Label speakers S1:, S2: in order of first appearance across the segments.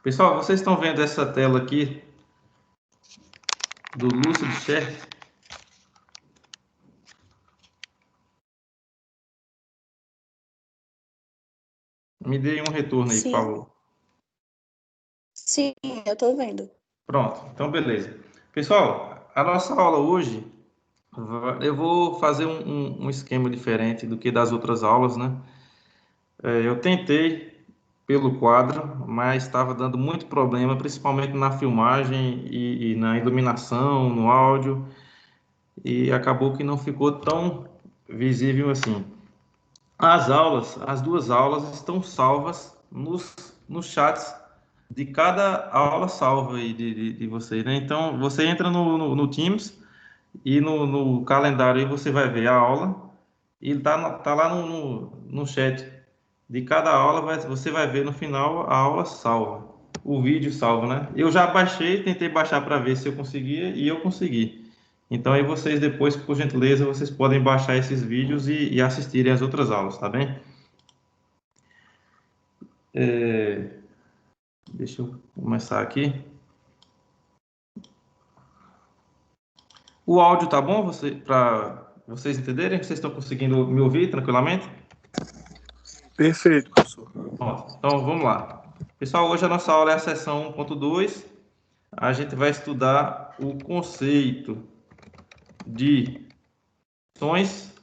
S1: Pessoal, vocês estão vendo essa tela aqui do Lucidchart? Me dê um retorno aí, por
S2: Sim,
S1: favor.
S2: sim, eu tô vendo.
S1: Pronto, então beleza. Pessoal, a nossa aula hoje, eu vou fazer um esquema diferente do que das outras aulas, né? Eu tentei pelo quadro, mas estava dando muito problema, principalmente na filmagem e na iluminação, no áudio, e acabou que não ficou tão visível assim. As duas aulas estão salvas nos chats de cada aula salva aí de vocês, né? Então, você entra no Teams e no calendário aí você vai ver a aula e tá lá no chat de cada aula, você vai ver no final a aula salva, o vídeo salvo, né? Eu já baixei, tentei baixar para ver se eu conseguia e eu consegui. Então aí vocês depois, por gentileza, vocês podem baixar esses vídeos e assistirem as outras aulas, tá bem? Deixa eu começar aqui. O áudio tá bom para vocês entenderem? Vocês estão conseguindo me ouvir tranquilamente?
S3: Perfeito, professor.
S1: Pronto, então vamos lá. Pessoal, hoje a nossa aula é a seção 1.2. A gente vai estudar o conceito de ações,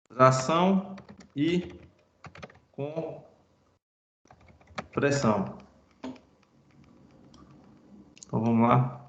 S1: tração e compressão. Então vamos lá.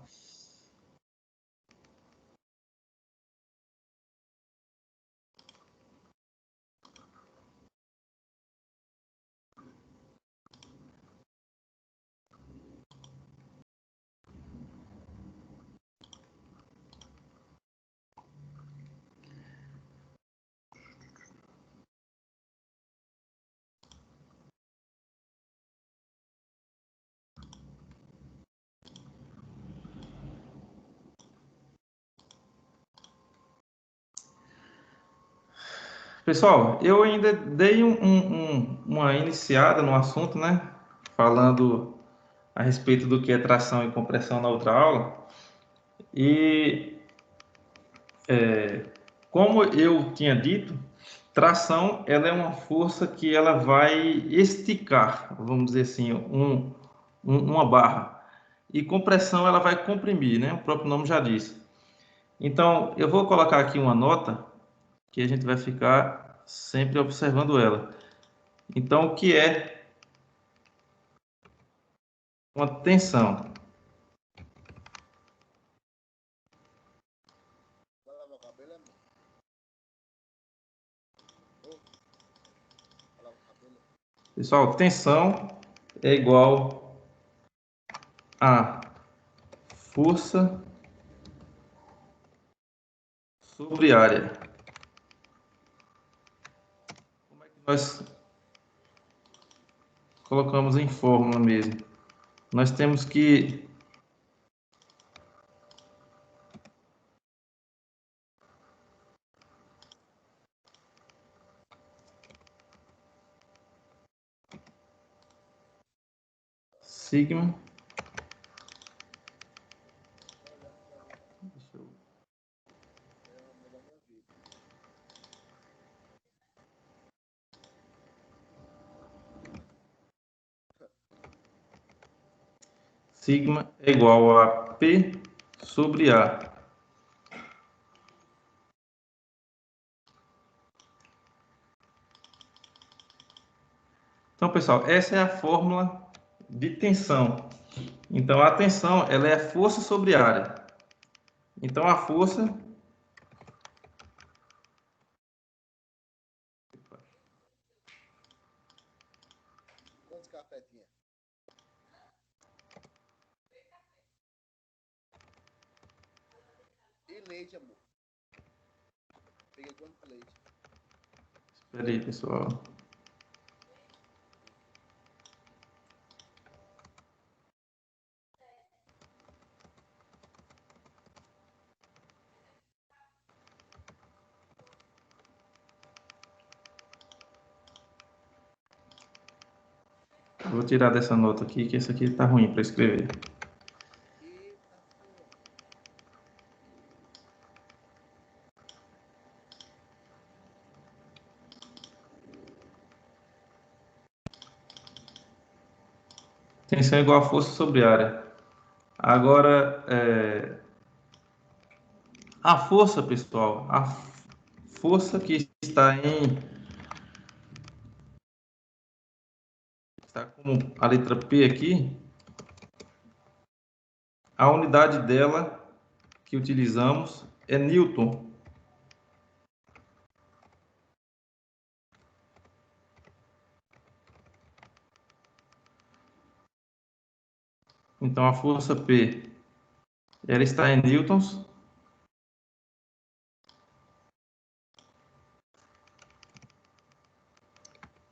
S1: Pessoal, eu ainda dei uma iniciada no assunto, né? Falando a respeito do que é tração e compressão na outra aula. E como eu tinha dito, tração ela é uma força que ela vai esticar, vamos dizer assim, uma barra. E compressão ela vai comprimir, né? O próprio nome já diz. Então, eu vou colocar aqui uma nota que a gente vai ficar sempre observando ela. Então, o que é uma tensão? Pessoal, tensão é igual a força sobre área. Como é que nós colocamos em fórmula mesmo? Nós temos que sigma sigma é igual a P sobre A. Então, pessoal, essa é a fórmula de tensão. Então, a tensão ela é a força sobre área. Então, a força
S3: Quantos café tinha? E leite, amor? Peguei quanto leite?
S1: Espera aí, pessoal. Vou tirar dessa nota aqui, que esse aqui está ruim para escrever. Tensão igual a força sobre área. Agora, a força, pessoal, a força que está como a letra P aqui, a unidade dela que utilizamos é Newton. Então, a força P, ela está em newtons.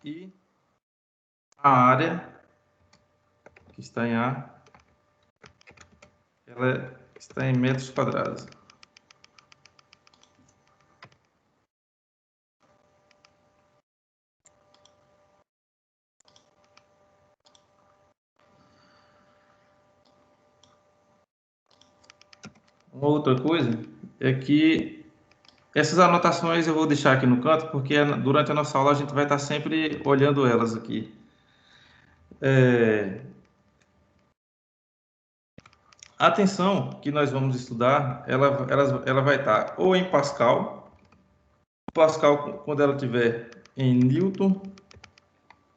S1: E a área, que está em A, ela está em metros quadrados. Uma outra coisa é que essas anotações eu vou deixar aqui no canto, porque durante a nossa aula a gente vai estar sempre olhando elas aqui. A tensão que nós vamos estudar, ela vai estar ou em Pascal. Pascal, quando ela estiver em Newton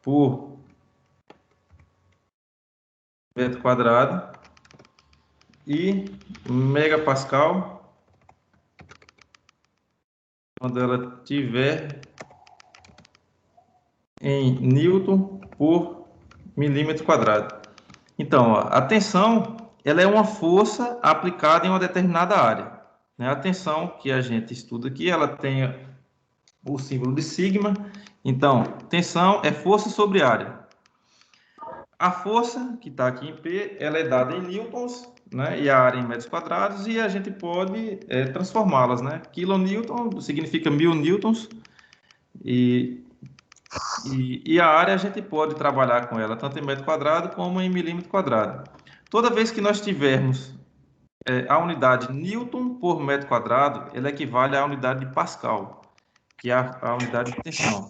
S1: por metro quadrado, e megapascal quando ela estiver em Newton por milímetro quadrado. Então, ó, a tensão, ela é uma força aplicada em uma determinada área, né? A tensão que a gente estuda aqui, ela tem o símbolo de sigma. Então, tensão é força sobre área. A força, que está aqui em P, ela é dada em newtons, né? E a área em metros quadrados, e a gente pode transformá-las, né? Kilonewton significa 1000 newtons, e a área a gente pode trabalhar com ela tanto em metro quadrado como em milímetro quadrado. Toda vez que nós tivermos a unidade newton por metro quadrado, ela equivale à unidade de Pascal, que é a unidade de tensão.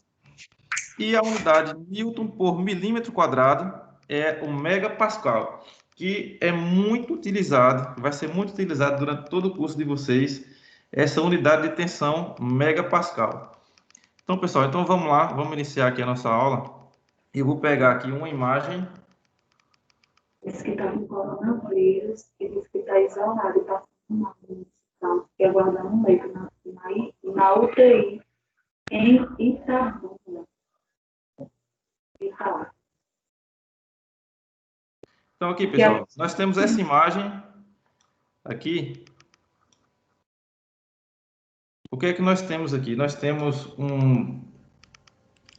S1: E a unidade newton por milímetro quadrado é o megapascal, que é muito utilizado, vai ser muito utilizado durante todo o curso de vocês, essa unidade de tensão megapascal. Então, pessoal, então vamos lá, vamos iniciar aqui a nossa aula. Eu vou pegar aqui uma imagem.
S4: Diz que está com coronavírus e diz que está isolado e está e aguardando um leito na UTI em Itabuna.
S1: Então, aqui, pessoal, nós temos essa imagem aqui. O que é que nós temos aqui? Nós temos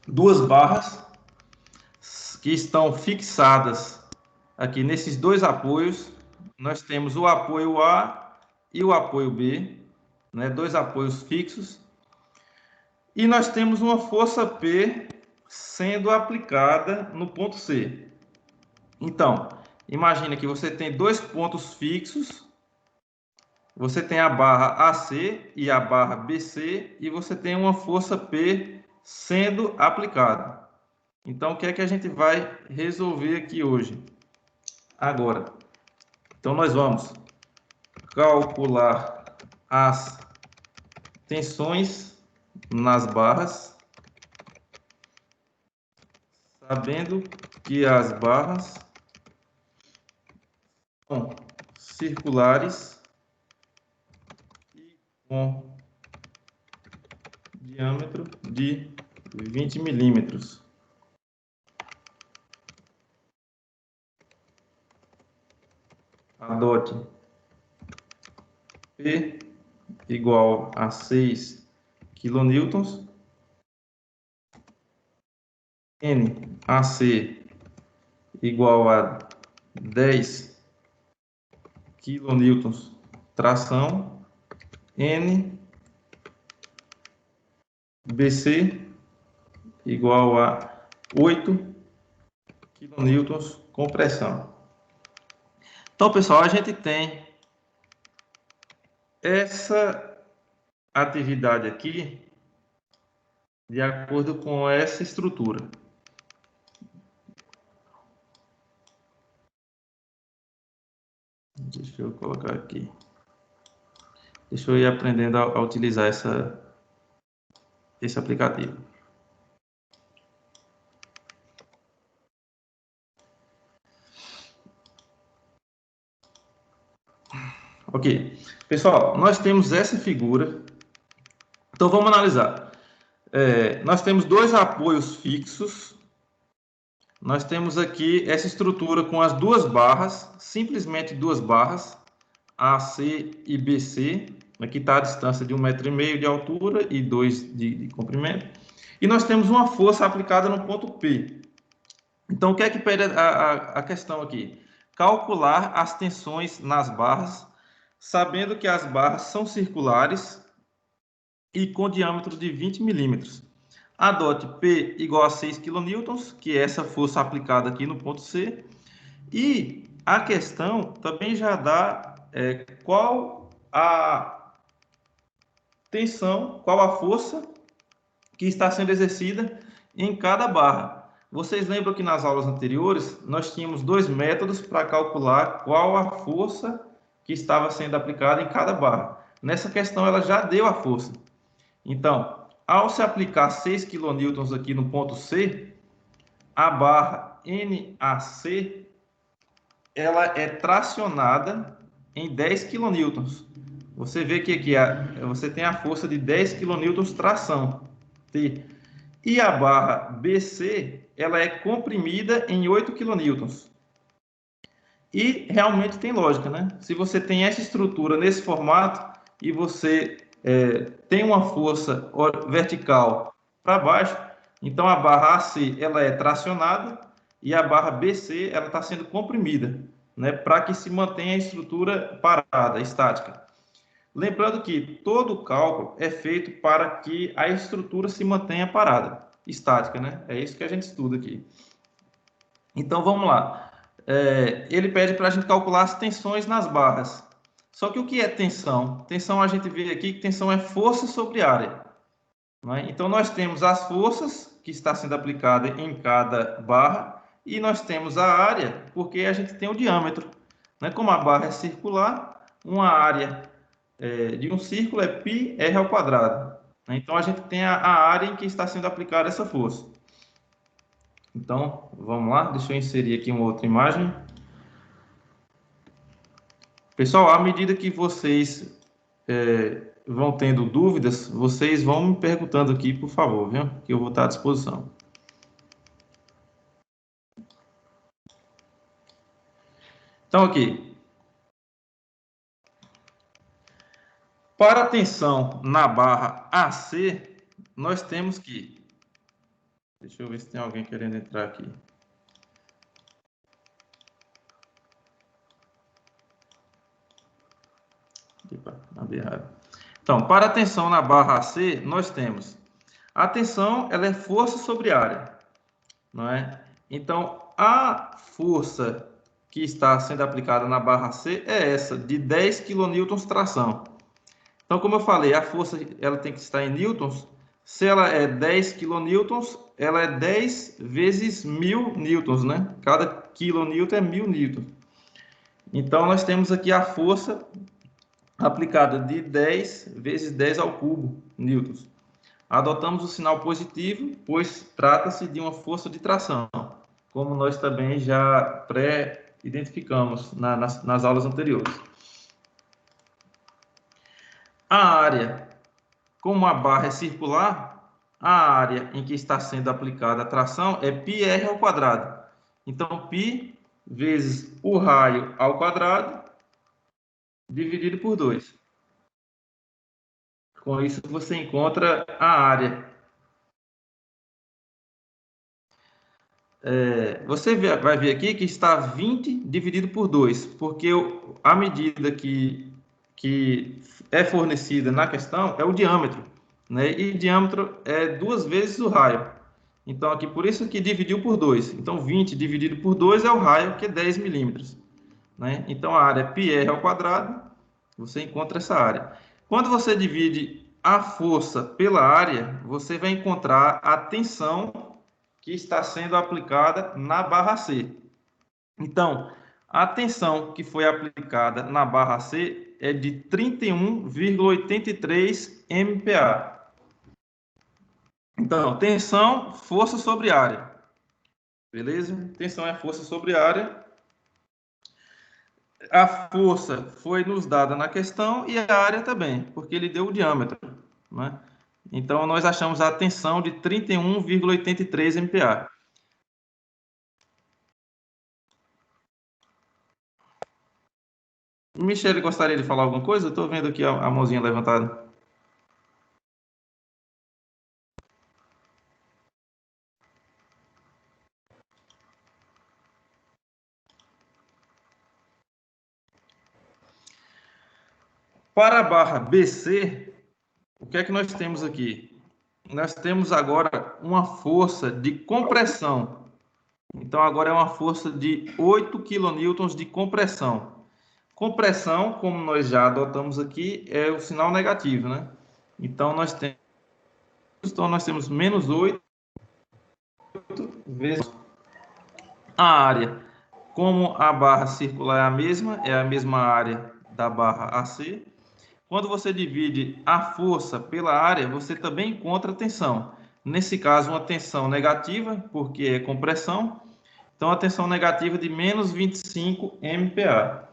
S1: duas barras que estão fixadas aqui nesses dois apoios. Nós temos o apoio A e o apoio B, né? Dois apoios fixos. E nós temos uma força P sendo aplicada no ponto C. Então, imagina que você tem dois pontos fixos. Você tem a barra AC e a barra BC, e você tem uma força P sendo aplicada. Então, o que é que a gente vai resolver aqui hoje? Agora. Então, nós vamos calcular as tensões nas barras, sabendo que as barras são circulares e com diâmetro de 20 milímetros. Adote P igual a 6 kilonewtons, NAC igual a 10 kilonewtons tração, NBC igual a 8 quilonewtons com pressão. Então, pessoal, a gente tem essa atividade aqui de acordo com essa estrutura. Deixa eu colocar aqui. Deixa eu ir aprendendo a utilizar esse aplicativo. Ok. Pessoal, nós temos essa figura. Então, vamos analisar. Nós temos dois apoios fixos. Nós temos aqui essa estrutura com as duas barras, simplesmente duas barras, AC e BC. Aqui está a distância de 1,5 m de altura e 2 de comprimento. E nós temos uma força aplicada no ponto P. Então, o que é que pede a questão aqui? Calcular as tensões nas barras, sabendo que as barras são circulares e com diâmetro de 20 milímetros. Adote P igual a 6 kN, que é essa força aplicada aqui no ponto C. E a questão também já dá qual a tensão, qual a força que está sendo exercida em cada barra. Vocês lembram que nas aulas anteriores nós tínhamos dois métodos para calcular qual a força que estava sendo aplicada em cada barra. Nessa questão ela já deu a força. Então, ao se aplicar 6 kN aqui no ponto C, a barra NAC ela é tracionada em 10 kN. Você vê que aqui você tem a força de 10 kN tração. T. E a barra BC ela é comprimida em 8 kN. E realmente tem lógica, né? Se você tem essa estrutura nesse formato e você tem uma força vertical para baixo, então a barra AC ela é tracionada e a barra BC ela está sendo comprimida, né, para que se mantenha a estrutura parada, estática. Lembrando que todo o cálculo é feito para que a estrutura se mantenha parada, estática, né? É isso que a gente estuda aqui. Então vamos lá. Ele pede para a gente calcular as tensões nas barras. Só que o que é tensão? Tensão a gente vê aqui que tensão é força sobre área. Não é? Então, nós temos as forças que está sendo aplicada em cada barra e nós temos a área, porque a gente tem o diâmetro. Né? Como a barra é circular, uma área de um círculo é πr ao quadrado. Né? Então, a gente tem a área em que está sendo aplicada essa força. Então, vamos lá. Deixa eu inserir aqui uma outra imagem. Pessoal, à medida que vocês vão tendo dúvidas, vocês vão me perguntando aqui, por favor, viu? Que eu vou estar à disposição. Então, aqui. Para a tensão na barra AC, nós temos que... Deixa eu ver se tem alguém querendo entrar aqui. Epa, mandei errado. Então, para a tensão na barra AC, nós temos a tensão, ela é força sobre área, não é? Então, a força que está sendo aplicada na barra C é essa, de 10 kN tração. Então, como eu falei, a força ela tem que estar em newtons. Se ela é 10 kN, ela é 10 vezes 1000 newtons, né? Cada quilonewton é 1000 newtons. Então, nós temos aqui a força aplicada de 10 vezes 10 ao cubo newtons. Adotamos o sinal positivo, pois trata-se de uma força de tração, como nós também já pré-identificamos nas aulas anteriores. A área, como a barra é circular, a área em que está sendo aplicada a tração é πr ao quadrado. Então, π vezes o raio ao quadrado dividido por 2. Com isso, você encontra a área. Você vai ver aqui que está 20 dividido por 2, porque a medida que é fornecida na questão é o diâmetro, né? E diâmetro é 2 vezes o raio. Então, aqui, por isso que dividiu por 2. Então, 20 dividido por 2 é o raio, que é 10 milímetros. Né? Então, a área πr ao quadrado, você encontra essa área. Quando você divide a força pela área, você vai encontrar a tensão que está sendo aplicada na barra C. Então, a tensão que foi aplicada na barra C é de 31,83 MPa. Então, tensão, força sobre área. Beleza? Tensão é força sobre área. A força foi nos dada na questão e a área também, porque ele deu o diâmetro. Né? Então, nós achamos a tensão de 31,83 MPa. Michele, gostaria de falar alguma coisa? Eu estou vendo aqui a mãozinha levantada. Para a barra BC, o que é que nós temos aqui? Nós temos agora uma força de compressão. Então, agora é uma força de 8 kN de compressão. Compressão, como nós já adotamos aqui, é o sinal negativo, né? Então, nós temos menos 8 vezes a área. Como a barra circular é a mesma área da barra AC. Quando você divide a força pela área, você também encontra a tensão. Nesse caso, uma tensão negativa, porque é compressão. Então, a tensão negativa de menos 25 MPa.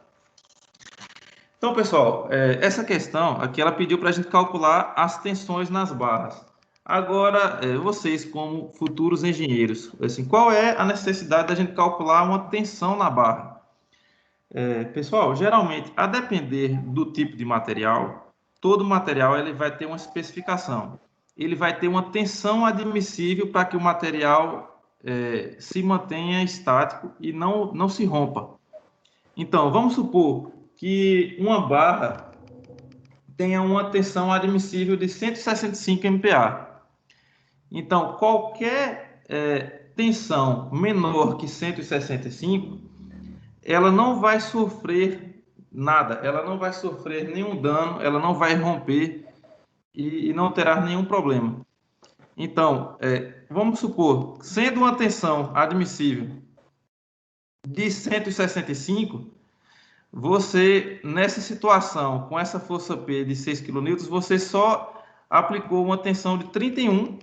S1: Então, pessoal, essa questão aqui, ela pediu para a gente calcular as tensões nas barras. Agora, vocês, como futuros engenheiros, assim, qual é a necessidade da gente calcular uma tensão na barra? Pessoal, geralmente, a depender do tipo de material, todo material ele vai ter uma especificação. Ele vai ter uma tensão admissível para que o material se mantenha estático e não se rompa. Então, vamos supor que uma barra tenha uma tensão admissível de 165 MPa. Então, qualquer tensão menor que 165, ela não vai sofrer nada, ela não vai sofrer nenhum dano, ela não vai romper e não terá nenhum problema. Então, vamos supor, sendo uma tensão admissível de 165, você, nessa situação, com essa força P de 6 kN, você só aplicou uma tensão de 31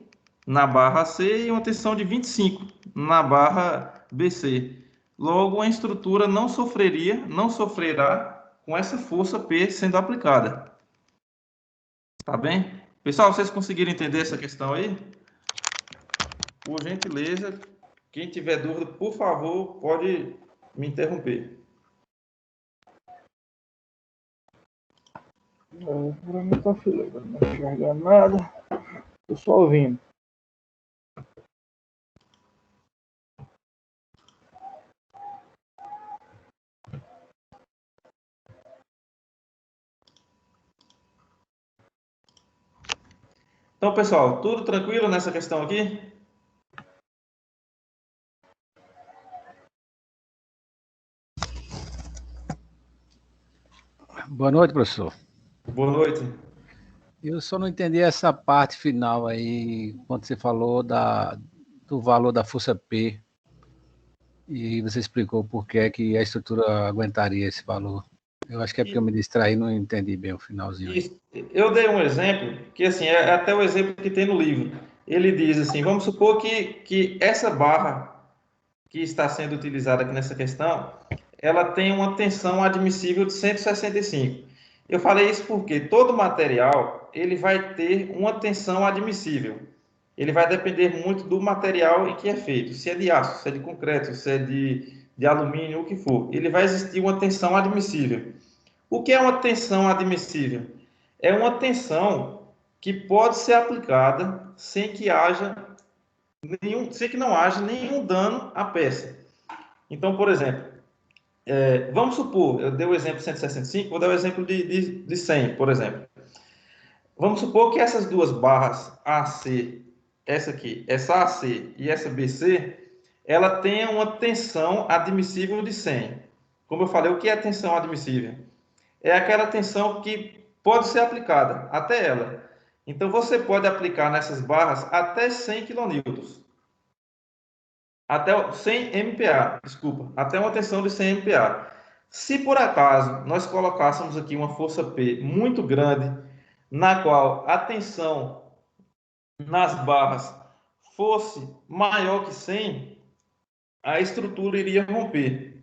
S1: na barra C e uma tensão de 25 na barra BC. Logo, a estrutura não sofrerá com essa força P sendo aplicada. Tá bem? Pessoal, vocês conseguiram entender essa questão aí? Por gentileza, quem tiver dúvida, por favor, pode me interromper.
S3: Para mim tá filé, não enxerga nada. Tô só ouvindo.
S1: Então, pessoal, tudo tranquilo nessa questão aqui?
S5: Boa noite, professor.
S1: Boa noite.
S5: Eu só não entendi essa parte final aí, quando você falou do valor da força P, e você explicou por que é que a estrutura aguentaria esse valor. Eu acho que é porque eu me distraí e não entendi bem o finalzinho aí.
S1: Eu dei um exemplo, que assim, é até o exemplo que tem no livro. Ele diz assim, vamos supor que essa barra que está sendo utilizada aqui nessa questão, ela tem uma tensão admissível de 165. Eu falei isso porque todo material, ele vai ter uma tensão admissível. Ele vai depender muito do material em que é feito. Se é de aço, se é de concreto, se é de alumínio, o que for. Ele vai existir uma tensão admissível. O que é uma tensão admissível? É uma tensão que pode ser aplicada sem que não haja nenhum dano à peça. Então, por exemplo, vamos supor, eu dei o exemplo de 165, vou dar o exemplo de 100, por exemplo. Vamos supor que essas duas barras AC, essa aqui, essa AC e essa BC, ela tenha uma tensão admissível de 100. Como eu falei, o que é tensão admissível? É aquela tensão que pode ser aplicada, até ela. Então, você pode aplicar nessas barras até 100 kN. Até 100 MPa, desculpa. Até uma tensão de 100 MPa. Se por acaso nós colocássemos aqui uma força P muito grande, na qual a tensão nas barras fosse maior que 100, a estrutura iria romper.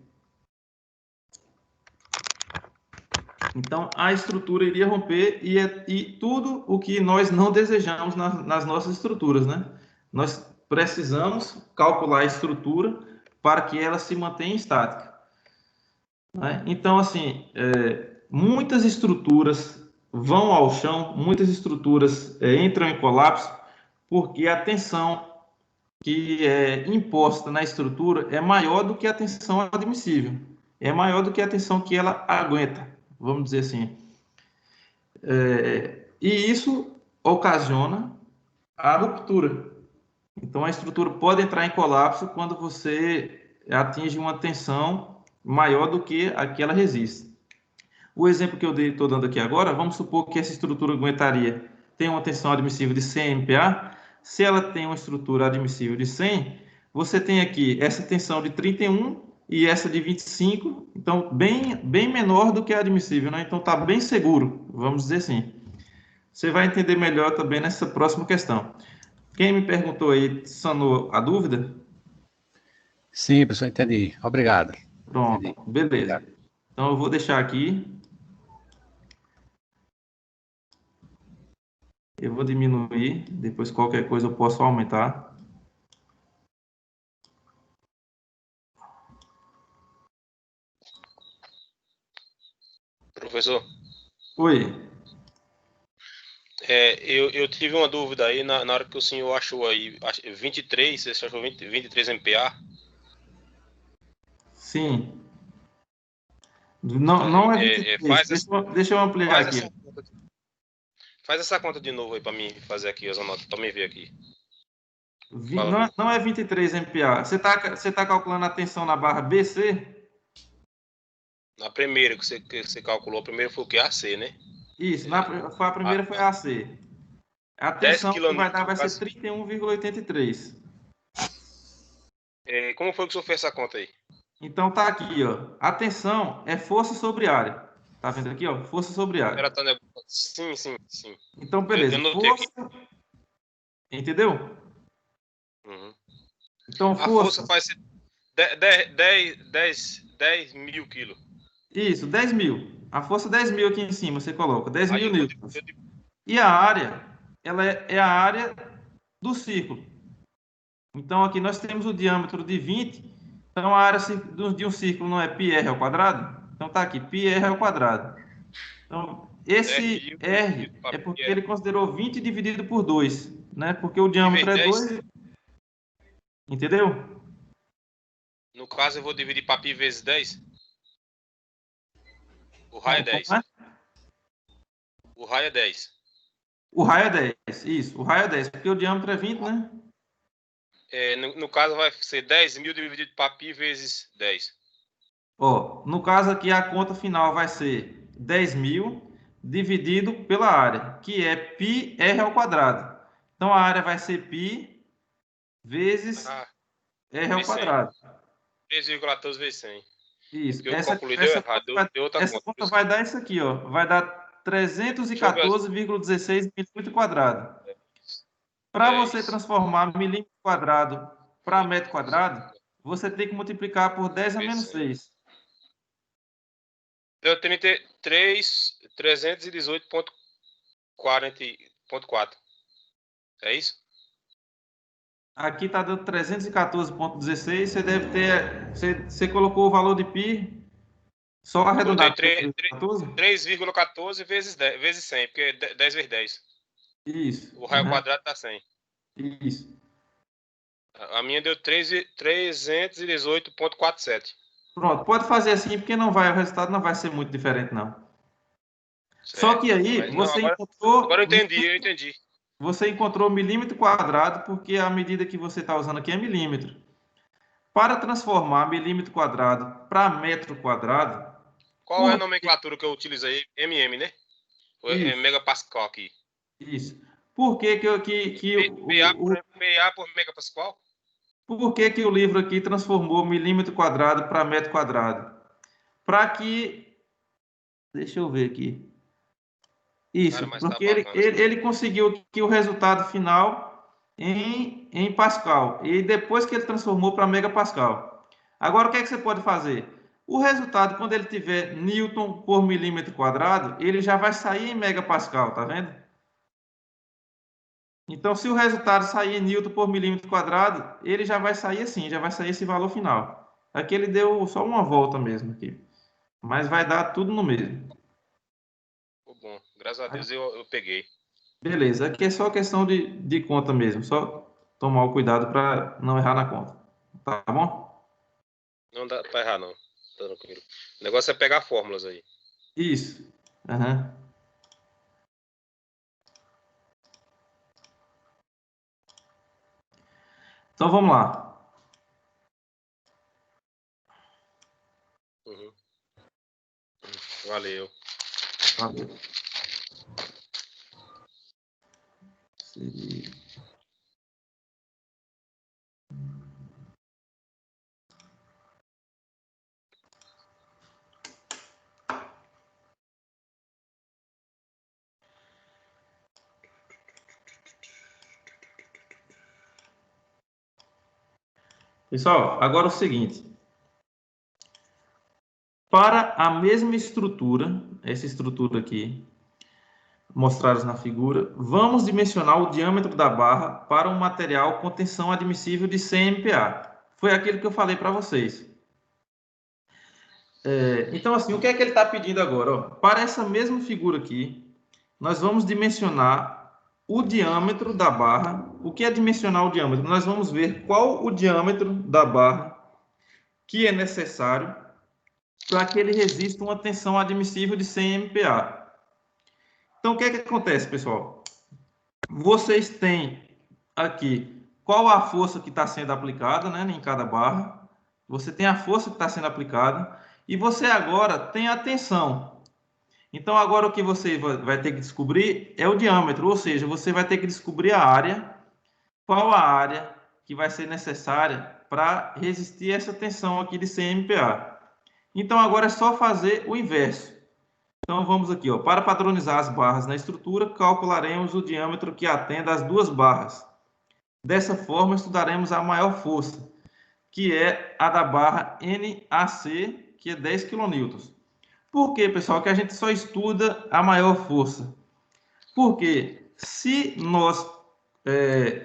S1: Então, a estrutura iria romper e tudo o que nós não desejamos nas nossas estruturas, né? Nós precisamos calcular a estrutura para que ela se mantenha estática, né? Então, assim, muitas estruturas vão ao chão, muitas estruturas entram em colapso, porque a tensão que é imposta na estrutura é maior do que a tensão admissível, é maior do que a tensão que ela aguenta, vamos dizer assim. E isso ocasiona a ruptura. Então, a estrutura pode entrar em colapso quando você atinge uma tensão maior do que a que ela resiste. O exemplo que eu estou dando aqui agora, vamos supor que essa estrutura aguentaria, tem uma tensão admissível de 100 MPa. Se ela tem uma estrutura admissível de 100, você tem aqui essa tensão de 31 e essa de 25, então bem menor do que a admissível, né? Então, está bem seguro, vamos dizer assim. Você vai entender melhor também nessa próxima questão. Quem me perguntou aí, sanou a dúvida?
S5: Sim, professor, entendi. Obrigado.
S1: Pronto,
S5: Entendi.
S1: beleza.
S5: Obrigado.
S1: Então, eu vou deixar aqui. Eu vou diminuir, depois qualquer coisa eu posso aumentar.
S6: Professor,
S1: Oi.
S6: eu tive uma dúvida aí na hora que o senhor achou aí 23, você achou 23 MPa?
S1: Sim. Não é 23. Deixa eu ampliar aqui.
S6: Faz essa conta de novo aí para mim fazer aqui as anotas, para mim ver aqui.
S1: Não é 23 MPa. Você tá calculando a tensão na barra BC?
S6: Na primeira que você calculou, a primeira foi o que? AC, né?
S1: Isso, a primeira foi a AC. A tensão que vai dar vai ser 31,83.
S6: Como foi que o senhor fez essa conta aí?
S1: Então tá aqui, ó. A tensão é força sobre área. Tá vendo aqui, ó? Força sobre área.
S6: Sim.
S1: Então, beleza. Força... Entendeu?
S6: Uhum.
S1: Então,
S6: a força vai ser 10 mil quilos.
S1: Isso, 10 mil. A força 10 mil aqui em cima, você coloca. 10 mil newtons. E a área, ela é a área do círculo. Então, aqui nós temos o diâmetro de 20. Então, a área de um círculo não é πr ao quadrado? Então, tá aqui, πr ao quadrado. Então, esse R é porque ele considerou 20 dividido por 2, né? Porque o diâmetro é 2. Entendeu?
S6: No caso, eu vou dividir para π vezes 10. O raio é 10. O raio é 10.
S1: O raio é 10, isso. O raio é 10, porque o diâmetro é 20, né?
S6: No caso, vai ser 10 mil dividido para π vezes 10.
S1: Ó, no caso aqui, a conta final vai ser 10 mil dividido pela área, que é πr ao quadrado. Então, a área vai ser π vezes r ao quadrado.
S6: 3,14 vezes 100.
S1: Isso.
S6: Eu calculei, deu errado. Deu outra
S1: essa conta vai dar isso aqui, ó. Vai dar 314,16 milímetro quadrado. Para você transformar milímetro quadrado para metro quadrado, você tem que multiplicar por 10 a menos 6.
S6: Deu 318,4. É isso?
S1: Aqui está dando 314,16. Você deve ter... Você colocou o valor de π só arredondado.
S6: 3,14 vezes 100, porque é 10 vezes 10.
S1: Isso.
S6: O raio quadrado dá 100.
S1: Isso.
S6: A minha deu 318,47.
S1: Pronto, pode fazer assim, porque o resultado não vai ser muito diferente, não. Certo. Só que aí, você encontrou...
S6: Agora eu entendi.
S1: você encontrou milímetro quadrado, porque a medida que você está usando aqui é milímetro. Para transformar milímetro quadrado para metro quadrado...
S6: Qual é a nomenclatura que eu utilizo aí? MM, né? É
S1: Isso.
S6: megapascal aqui.
S1: Isso. Por que
S6: PA por megapascal?
S1: Por que o livro aqui transformou milímetro quadrado para metro quadrado? Para que... Deixa eu ver aqui. Isso,
S6: Cara, mas tá
S1: porque
S6: bacana.
S1: ele conseguiu aqui o resultado final em Pascal. E depois que ele transformou para megapascal. Agora, o que é que você pode fazer? O resultado, quando ele tiver Newton por milímetro quadrado, ele já vai sair em megapascal, tá vendo? Então, se o resultado sair em Newton por milímetro quadrado, ele já vai sair assim, já vai sair esse valor final. Aqui ele deu só uma volta mesmo aqui. Mas vai dar tudo no mesmo.
S6: Bom, graças a Deus eu peguei.
S1: Beleza, aqui é só questão de conta mesmo. Só tomar o cuidado para não errar na conta. Tá bom?
S6: Não dá pra errar, não. Tá tranquilo. O negócio é pegar fórmulas aí.
S1: Isso. Uhum. Então vamos lá.
S6: Uhum. Valeu.
S1: Valeu. Pessoal, agora é o seguinte. Para a mesma estrutura, essa estrutura aqui, mostrados na figura, vamos dimensionar o diâmetro da barra para um material com tensão admissível de 100 MPa. Foi aquilo que eu falei para vocês. Então, assim, o que é que ele está pedindo agora? Ó? Para essa mesma figura aqui, nós vamos dimensionar o diâmetro da barra. O que é dimensionar o diâmetro? Nós vamos ver qual o diâmetro da barra que é necessário para que ele resista uma tensão admissível de 100 MPa. Então, o que é que acontece, pessoal? Vocês têm aqui qual a força que está sendo aplicada, né, em cada barra. Você tem a força que está sendo aplicada e você agora tem a tensão. Então, agora o que você vai ter que descobrir é o diâmetro, ou seja, você vai ter que descobrir a área, qual a área que vai ser necessária para resistir essa tensão aqui de 100 MPa. Então, agora é só fazer o inverso. Então, vamos aqui, ó, para padronizar as barras na estrutura, calcularemos o diâmetro que atenda às duas barras. Dessa forma, estudaremos a maior força, que é a da barra NAC, que é 10 kN. Por que, pessoal, que a gente só estuda a maior força? Porque se nós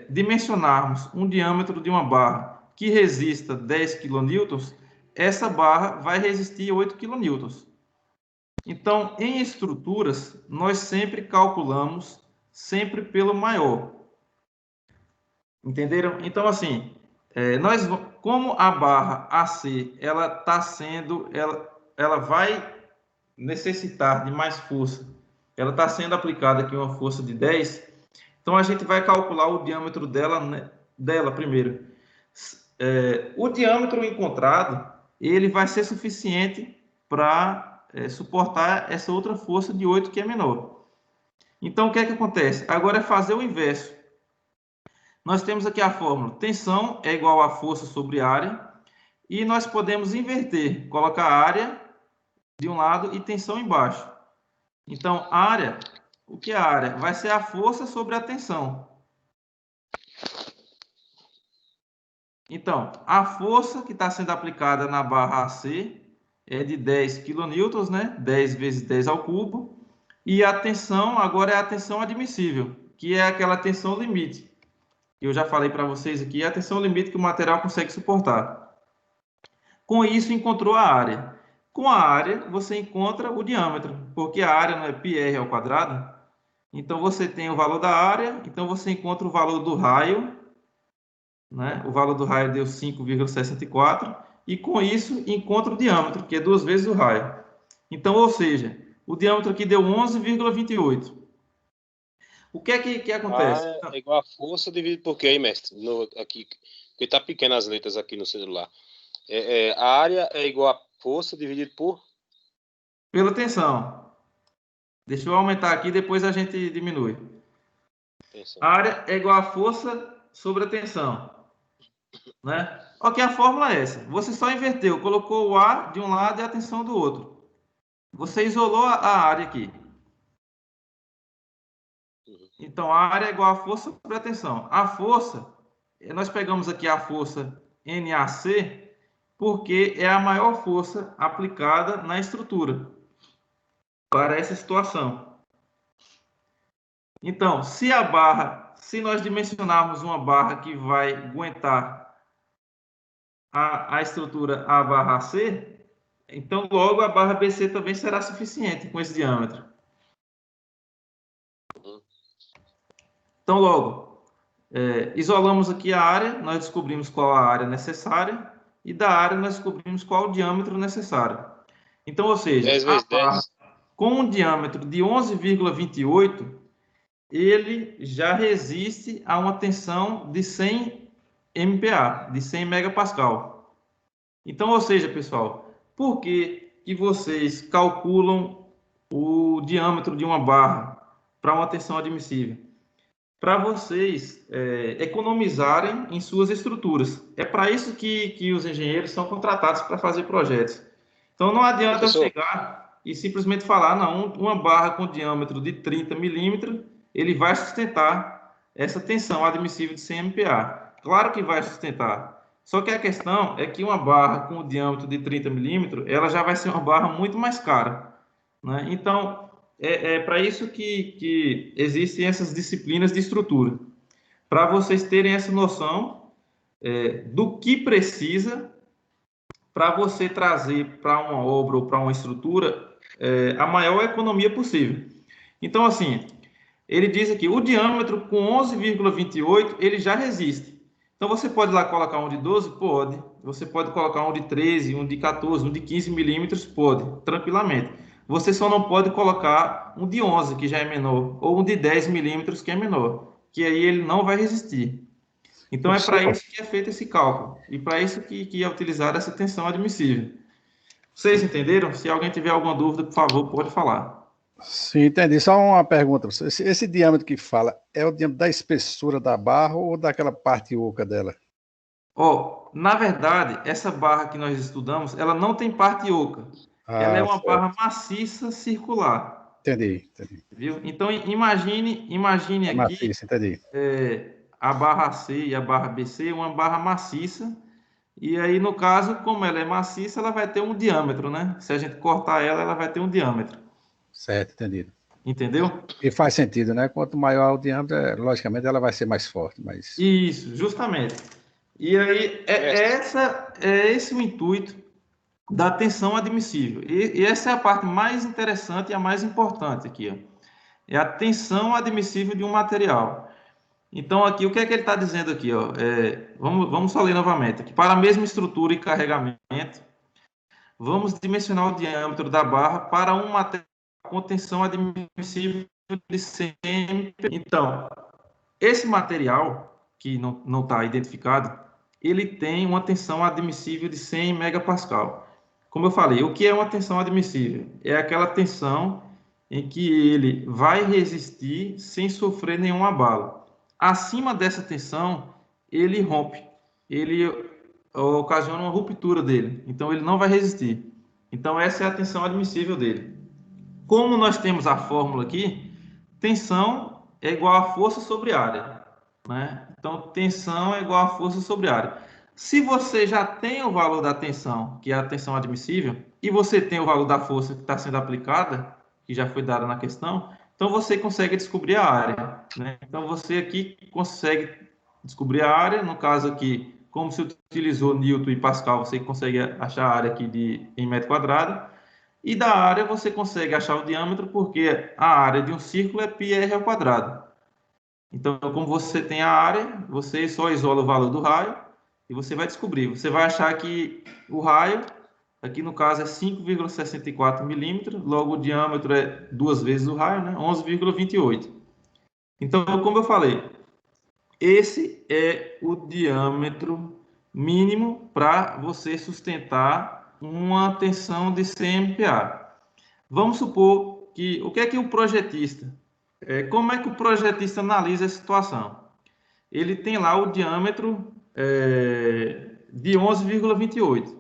S1: dimensionarmos um diâmetro de uma barra que resista 10 kN, essa barra vai resistir 8 kN. Então, em estruturas, nós sempre calculamos sempre pelo maior. Entenderam? Então, assim, como a barra AC, ela vai necessitar de mais força. Ela está sendo aplicada aqui uma força de 10. Então, a gente vai calcular o diâmetro dela primeiro. O diâmetro encontrado, ele vai ser suficiente para suportar essa outra força de 8 que é menor. Então, o que é que acontece? Agora é fazer o inverso. Nós temos aqui a fórmula. Tensão é igual a força sobre área. E nós podemos inverter, colocar a área de um lado e tensão embaixo. Então, área, o que é a área? Vai ser a força sobre a tensão. Então, a força que está sendo aplicada na barra AC é de 10 kN, né? 10 vezes 10 ao cubo. E a tensão agora é a tensão admissível, que é aquela tensão limite. Eu já falei para vocês aqui, é a tensão limite que o material consegue suportar. Com isso, encontrou a área. Com a área, você encontra o diâmetro, porque a área não é πr ao quadrado. Então, você tem o valor da área, então você encontra o valor do raio, né? O valor do raio deu 5,64, e com isso, encontra o diâmetro, que é 2 vezes o raio. Então, ou seja, o diâmetro aqui deu 11,28. O que é que
S6: A
S1: acontece?
S6: área é igual a força dividido por quê, aí, mestre? Aqui, porque tá pequeno as letras aqui no celular. A área é igual a força dividido por
S1: Pela tensão. Deixa eu aumentar aqui, depois a gente diminui.
S6: tensão.
S1: A área é igual a força sobre a tensão, né? Ok, a fórmula é essa. Você só inverteu, colocou o A de um lado e a tensão do outro. Você isolou a área aqui. Então, a área é igual a força sobre a tensão. A força, nós pegamos aqui a força NAC, porque é a maior força aplicada na estrutura para essa situação. Então, se nós dimensionarmos uma barra que vai aguentar a estrutura A barra AC, então logo a barra BC também será suficiente com esse diâmetro. Então, logo, isolamos aqui a área, nós descobrimos qual a área necessária, e da área nós descobrimos qual o diâmetro necessário. Então, ou seja,
S6: 10 vezes
S1: a barra
S6: 10.
S1: com um diâmetro de 11,28, ele já resiste a uma tensão de 100 MPa, de 100 megapascal. Então, ou seja, pessoal, por que vocês calculam o diâmetro de uma barra para uma tensão admissível? Para vocês economizarem em suas estruturas. É para isso que os engenheiros são contratados para fazer projetos. Então, não adianta eu
S6: Professor,
S1: chegar e simplesmente falar, não, uma barra com diâmetro de 30 milímetros, ele vai sustentar essa tensão admissível de 100 MPa. Claro que vai sustentar. Só que a questão é que uma barra com diâmetro de 30 milímetros, ela já vai ser uma barra muito mais cara, né? Então, é para isso que existem essas disciplinas de estrutura. Para vocês terem essa noção do que precisa para você trazer para uma obra ou para uma estrutura a maior economia possível. Então, assim, ele diz aqui, o diâmetro com 11,28, ele já resiste. Então, você pode lá colocar um de 12? Pode. Você pode colocar um de 13, um de 14, um de 15 milímetros? Pode, tranquilamente. Você só não pode colocar um de 11, que já é menor, ou um de 10 milímetros, que é menor, que aí ele não vai resistir. Então, é para isso que é feito esse cálculo, e para isso que é utilizada essa tensão admissível. Vocês entenderam? Se alguém tiver alguma dúvida, por favor, pode falar.
S5: Sim, entendi. Só uma pergunta. Esse diâmetro que fala é o diâmetro da espessura da barra ou daquela parte oca dela?
S1: Na verdade, essa barra que nós estudamos, ela não tem parte oca. Ela é uma
S5: certo.
S1: barra maciça circular.
S5: Entendi.
S1: Viu? Então, imagine aqui
S5: Maciça, entendi.
S1: a barra C e a barra BC, uma barra maciça. E aí, no caso, como ela é maciça, ela vai ter um diâmetro, né? Se a gente cortar ela, ela vai ter um diâmetro.
S5: Certo, entendido.
S1: Entendeu?
S5: E faz sentido, né? Quanto maior o diâmetro, logicamente ela vai ser mais forte, mas...
S1: Isso, justamente. E aí, é esse o intuito da tensão admissível. E essa é a parte mais interessante e a mais importante aqui, ó. É a tensão admissível de um material. Então, aqui, o que é que ele está dizendo aqui, ó? Vamos só ler novamente. Que para a mesma estrutura e carregamento, vamos dimensionar o diâmetro da barra para um material com tensão admissível de 100. Então, esse material, que não está identificado, ele tem uma tensão admissível de 100 megapascal. Como eu falei, o que é uma tensão admissível? É aquela tensão em que ele vai resistir sem sofrer nenhum abalo. Acima dessa tensão, ele rompe, ele ocasiona uma ruptura dele, então ele não vai resistir. Então essa é a tensão admissível dele. Como nós temos a fórmula aqui, tensão é igual a força sobre área, né? Então tensão é igual a força sobre área. Se você já tem o valor da tensão, que é a tensão admissível, e você tem o valor da força que está sendo aplicada, que já foi dada na questão, então você consegue descobrir a área, né? Então você aqui consegue descobrir a área, no caso aqui, como se utilizou Newton e Pascal, você consegue achar a área aqui em metro quadrado, e da área você consegue achar o diâmetro, porque a área de um círculo é πr ao quadrado. Então, como você tem a área, você só isola o valor do raio, e você vai descobrir. Você vai achar que o raio, aqui no caso é 5,64 milímetros, logo o diâmetro é 2 vezes o raio, né? 11,28. Então, como eu falei, esse é o diâmetro mínimo para você sustentar uma tensão de 100 MPa. Vamos supor que, o que é que o projetista, como é que o projetista analisa a situação? Ele tem lá o diâmetro de 11,28.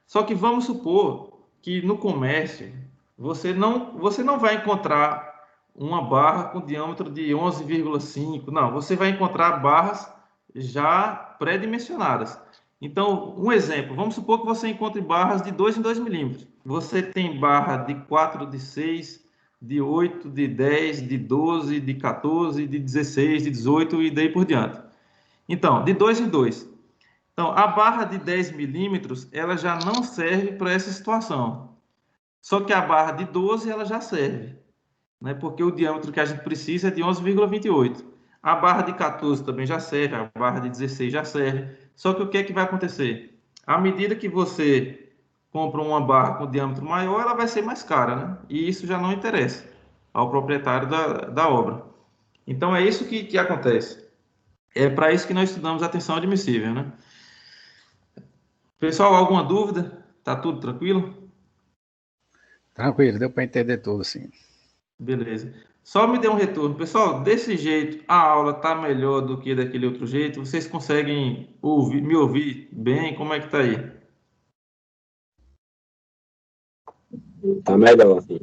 S1: Só que vamos supor que no comércio você não vai encontrar uma barra com diâmetro de 11,5. Não, você vai encontrar barras já pré-dimensionadas. Então, um exemplo, vamos supor que você encontre barras de 2 em 2 milímetros. Você tem barra de 4, de 6, de 8, de 10, de 12, de 14, de 16, de 18 e daí por diante. Então, de 2 em 2. Então, a barra de 10 milímetros, ela já não serve para essa situação. Só que a barra de 12, ela já serve, né? Porque o diâmetro que a gente precisa é de 11,28. A barra de 14 também já serve, a barra de 16 já serve. Só que o que é que vai acontecer? À medida que você compra uma barra com diâmetro maior, ela vai ser mais cara, né? E isso já não interessa ao proprietário da obra. Então, é isso que acontece. É para isso que nós estudamos a tensão admissível, né? Pessoal, alguma dúvida? Tá tudo tranquilo?
S5: Tranquilo, deu para entender tudo, sim.
S1: Beleza. Só me dê um retorno. Pessoal, desse jeito a aula tá melhor do que daquele outro jeito? Vocês conseguem me ouvir bem? Como é que tá aí?
S7: Tá melhor, assim.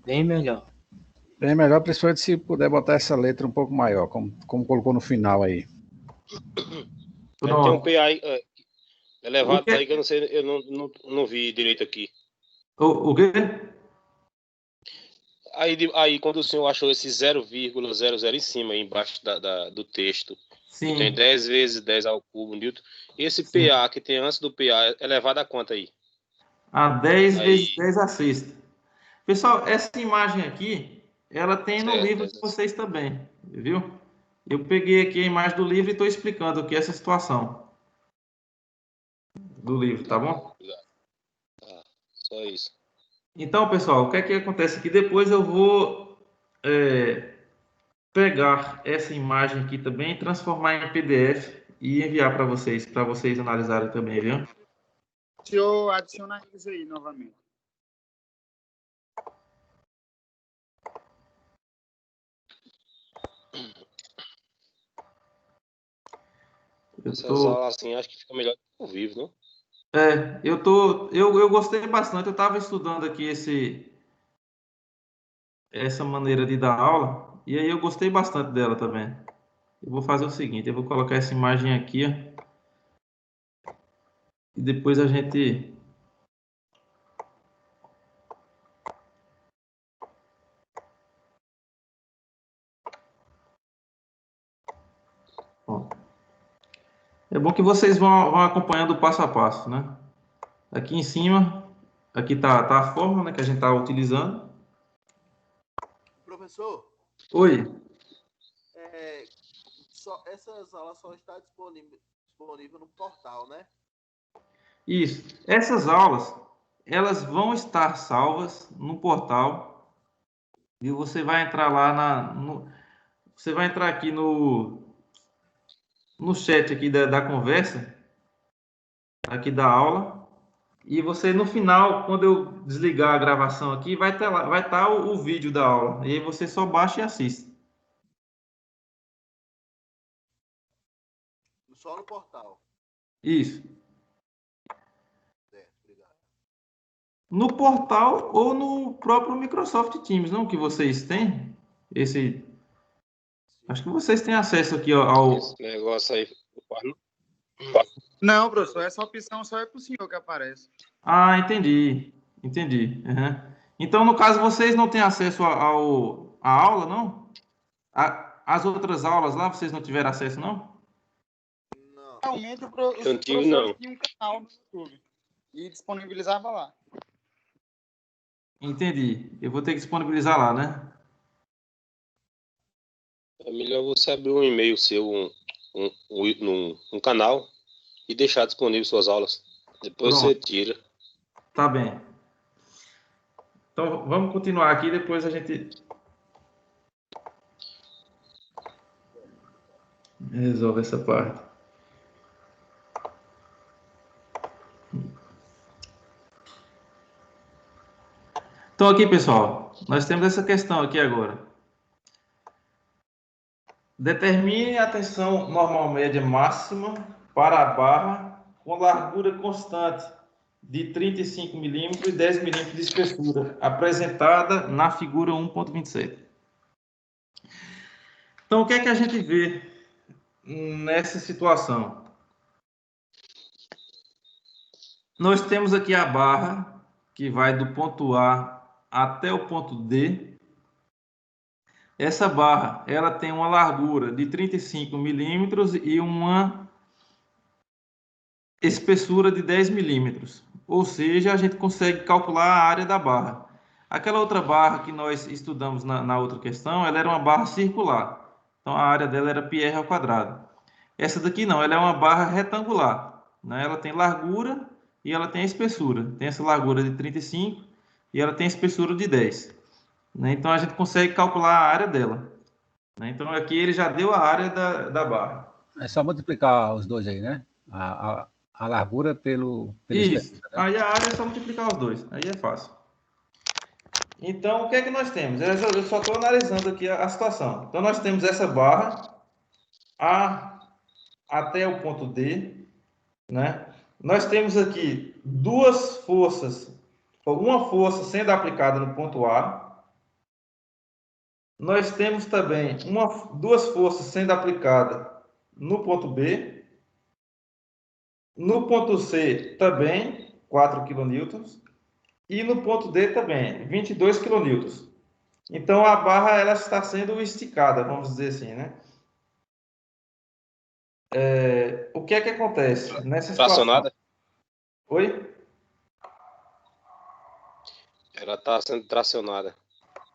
S8: Bem melhor.
S5: Bem melhor, principalmente se puder botar essa letra um pouco maior, como colocou no final aí.
S6: Tem um
S1: Pronto.
S6: PA aí, elevado
S1: O que é-
S6: aí que eu não sei, eu não vi direito aqui.
S1: O quê?
S6: Aí quando o senhor achou esse 0,00 em cima, aí embaixo do texto, que tem
S1: Sim,
S6: 10 vezes 10 ao cubo, Newton, esse
S1: sim.
S6: PA que tem antes do PA é elevado a quanto aí?
S1: A 10 vezes
S6: Aí,
S1: 10 a sexta. Pessoal, essa imagem aqui, ela tem no
S6: certo,
S1: livro de vocês também, viu? Eu peguei aqui a imagem do livro e estou explicando aqui essa situação do livro, tá
S6: tá bom,
S1: bom?
S6: obrigado. Tá, só isso.
S1: Então, pessoal, o que é que acontece aqui? Depois eu vou pegar essa imagem aqui também, transformar em PDF e enviar para vocês analisarem também, viu?
S9: O senhor adiciona isso aí novamente.
S1: Eu
S6: Essas
S1: tô,
S6: aulas assim, acho que fica melhor ao vivo, não?
S1: eu gostei bastante. Eu estava estudando aqui essa maneira de dar aula e aí eu gostei bastante dela também. Eu vou fazer o seguinte, eu vou colocar essa imagem aqui, ó, e depois a gente ó. É bom que vocês vão acompanhando o passo a passo, né? Aqui em cima, aqui tá a fórmula, né, que a gente está utilizando.
S10: Professor,
S1: Oi.
S10: essas aulas só estão disponível no portal, né?
S1: Isso. Essas aulas, elas vão estar salvas no portal e você vai entrar lá você vai entrar aqui no chat aqui da conversa, aqui da aula, e você no final, quando eu desligar a gravação aqui, vai estar lá, vai estar o vídeo da aula. E aí você só baixa e assiste.
S10: Só no portal.
S1: Isso.
S10: Certo, obrigado.
S1: No portal ou no próprio Microsoft Teams, não? Que vocês têm esse. Acho que vocês têm acesso aqui
S6: Esse negócio aí.
S9: Não, professor, essa opção só é para o senhor que aparece.
S1: Ah, entendi. Entendi. Uhum. Então, no caso, vocês não têm acesso à aula, não? As outras aulas lá, vocês não tiveram acesso, não?
S10: Não.
S9: Realmente, os
S6: Eu tive,
S9: professores
S6: não.
S9: tinham um canal no YouTube e disponibilizava lá.
S1: Entendi. Eu vou ter que disponibilizar lá, né?
S6: É melhor você abrir um e-mail seu, um canal e deixar disponível suas aulas. Depois
S1: Pronto.
S6: você tira.
S1: Tá bem. Então, vamos continuar aqui, depois a gente... Resolve essa parte. Então aqui, pessoal, nós temos essa questão aqui agora. Determine a tensão normal média máxima para a barra com largura constante de 35 milímetros e 10 milímetros de espessura, apresentada na figura 1.27. Então, o que é que a gente vê nessa situação? Nós temos aqui a barra, que vai do ponto A até o ponto D. Essa barra, ela tem uma largura de 35 milímetros e uma espessura de 10 milímetros. Ou seja, a gente consegue calcular a área da barra. Aquela outra barra que nós estudamos na outra questão, ela era uma barra circular. Então, a área dela era πr ao quadrado. Essa daqui não, ela é uma barra retangular, né? Ela tem largura e ela tem a espessura. Tem essa largura de 35 e ela tem a espessura de 10. Né? Então, a gente consegue calcular a área dela. Né? Então, aqui ele já deu a área da barra.
S5: É só multiplicar os dois aí, né? A largura pelo
S1: Isso.
S5: espessura, né?
S1: Aí a área é só multiplicar os dois. Aí é fácil. Então, o que é que nós temos? Eu só estou analisando aqui a situação. Então, nós temos essa barra A até o ponto D, né? Nós temos aqui duas forças, uma força sendo aplicada no ponto A. Nós temos também duas forças sendo aplicadas no ponto B. No ponto C também, 4 kN. E no ponto D também, 22 kN. Então, a barra ela está sendo esticada, vamos dizer assim, né? O que é que acontece nessa situação?
S6: Tracionada?
S1: Oi?
S6: Ela está sendo tracionada.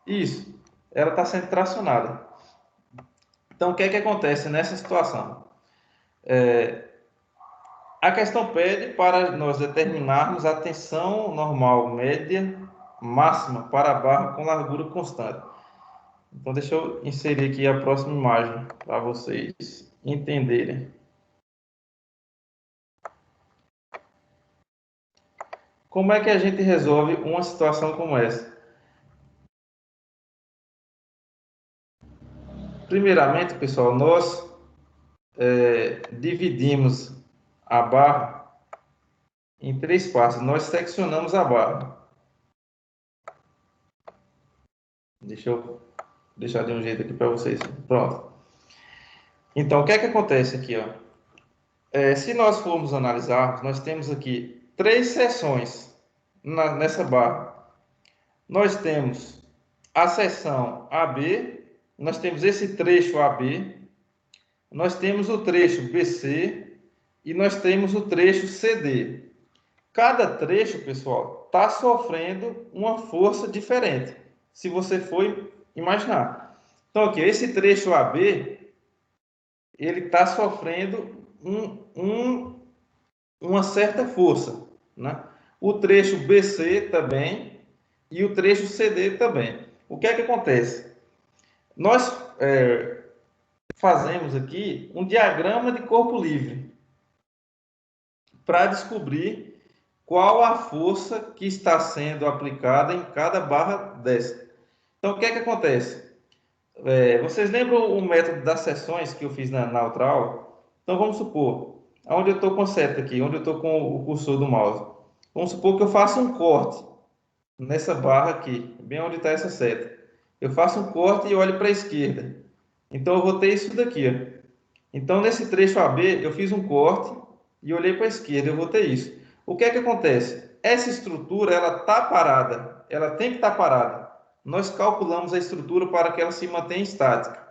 S1: Isso, ela está sendo tracionada. Então, o que é que acontece nessa situação? A questão pede para nós determinarmos a tensão normal média máxima para a barra com largura constante. Então, deixa eu inserir aqui a próxima imagem para vocês entenderem. Como é que a gente resolve uma situação como essa? Primeiramente, pessoal, nós dividimos a barra em 3 partes. Nós seccionamos a barra. Deixa eu deixar de um jeito aqui para vocês. Pronto. Então, o que é que acontece aqui, ó? Se nós formos analisar, nós temos aqui 3 seções nessa barra. Nós temos a seção AB, nós temos esse trecho AB, nós temos o trecho BC e nós temos o trecho CD. Cada trecho, pessoal, está sofrendo uma força diferente, se você for imaginar. Então, aqui, esse trecho AB, ele está sofrendo uma certa força, né? O trecho BC também e o trecho CD também. O que é que acontece? Nós fazemos aqui um diagrama de corpo livre para descobrir qual a força que está sendo aplicada em cada barra dessa. Então, o que é que acontece? Vocês lembram o método das seções que eu fiz na outra aula? Então, vamos supor, onde eu estou com a seta aqui, onde eu estou com o cursor do mouse. Vamos supor que eu faça um corte nessa barra aqui, bem onde está essa seta. Eu faço um corte e olho para a esquerda. Então, eu vou ter isso daqui, ó. Então, nesse trecho AB, eu fiz um corte e olhei para a esquerda, eu vou ter isso. O que é que acontece? Essa estrutura, ela está parada. Ela tem que estar parada. Nós calculamos a estrutura para que ela se mantenha estática.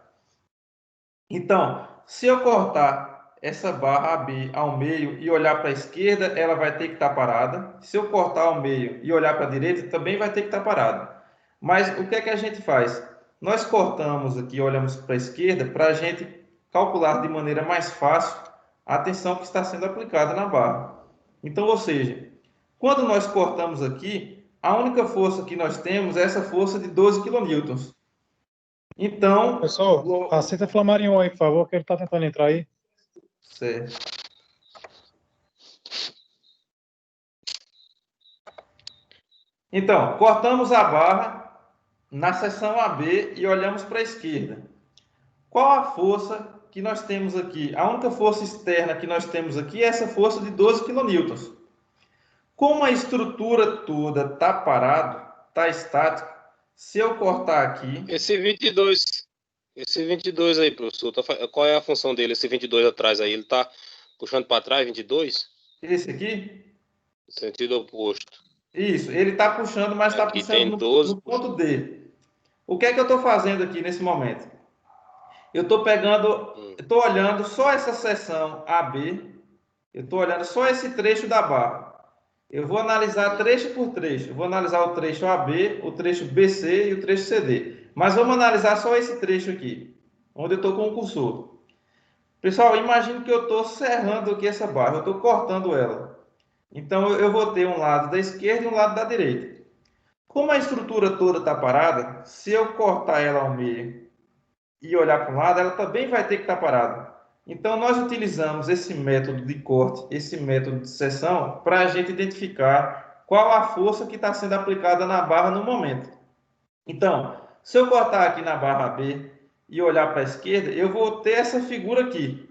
S1: Então, se eu cortar essa barra AB ao meio e olhar para a esquerda, ela vai ter que estar parada. Se eu cortar ao meio e olhar para a direita, também vai ter que estar parada. Mas o que é que a gente faz? Nós cortamos aqui e olhamos para a esquerda para a gente calcular de maneira mais fácil a tensão que está sendo aplicada na barra. Então, ou seja, quando nós cortamos aqui, a única força que nós temos é essa força de 12 kN. Então,
S11: Pessoal, aceita Flamarion aí, por favor, que ele está tentando entrar aí.
S1: certo. Então, cortamos a barra na seção AB e olhamos para a esquerda. Qual a força que nós temos aqui? A única força externa que nós temos aqui é essa força de 12 kN. Como a estrutura toda está parado, está estático, se eu cortar aqui...
S6: Esse 22 aí, professor, qual é a função dele? Esse 22 atrás aí, ele está puxando para trás, 22?
S1: Esse aqui?
S6: Sentido oposto.
S1: Isso, ele está puxando, mas está
S6: Aqui
S1: puxando
S6: tem 12.
S1: no ponto D. O que é que eu estou fazendo aqui nesse momento? Eu estou pegando, estou olhando só essa seção AB, eu estou olhando só esse trecho da barra. Eu vou analisar trecho por trecho. Eu vou analisar o trecho AB, o trecho BC e o trecho CD. Mas vamos analisar só esse trecho aqui, onde eu estou com o cursor. Pessoal, imagine que eu estou serrando aqui essa barra, eu estou cortando ela. Então, eu vou ter um lado da esquerda e um lado da direita. Como a estrutura toda está parada, se eu cortar ela ao meio e olhar para um lado, ela também vai ter que estar parada. Então, nós utilizamos esse método de corte, esse método de seção, para a gente identificar qual a força que está sendo aplicada na barra no momento. Então, se eu cortar aqui na barra B e olhar para a esquerda, eu vou ter essa figura aqui.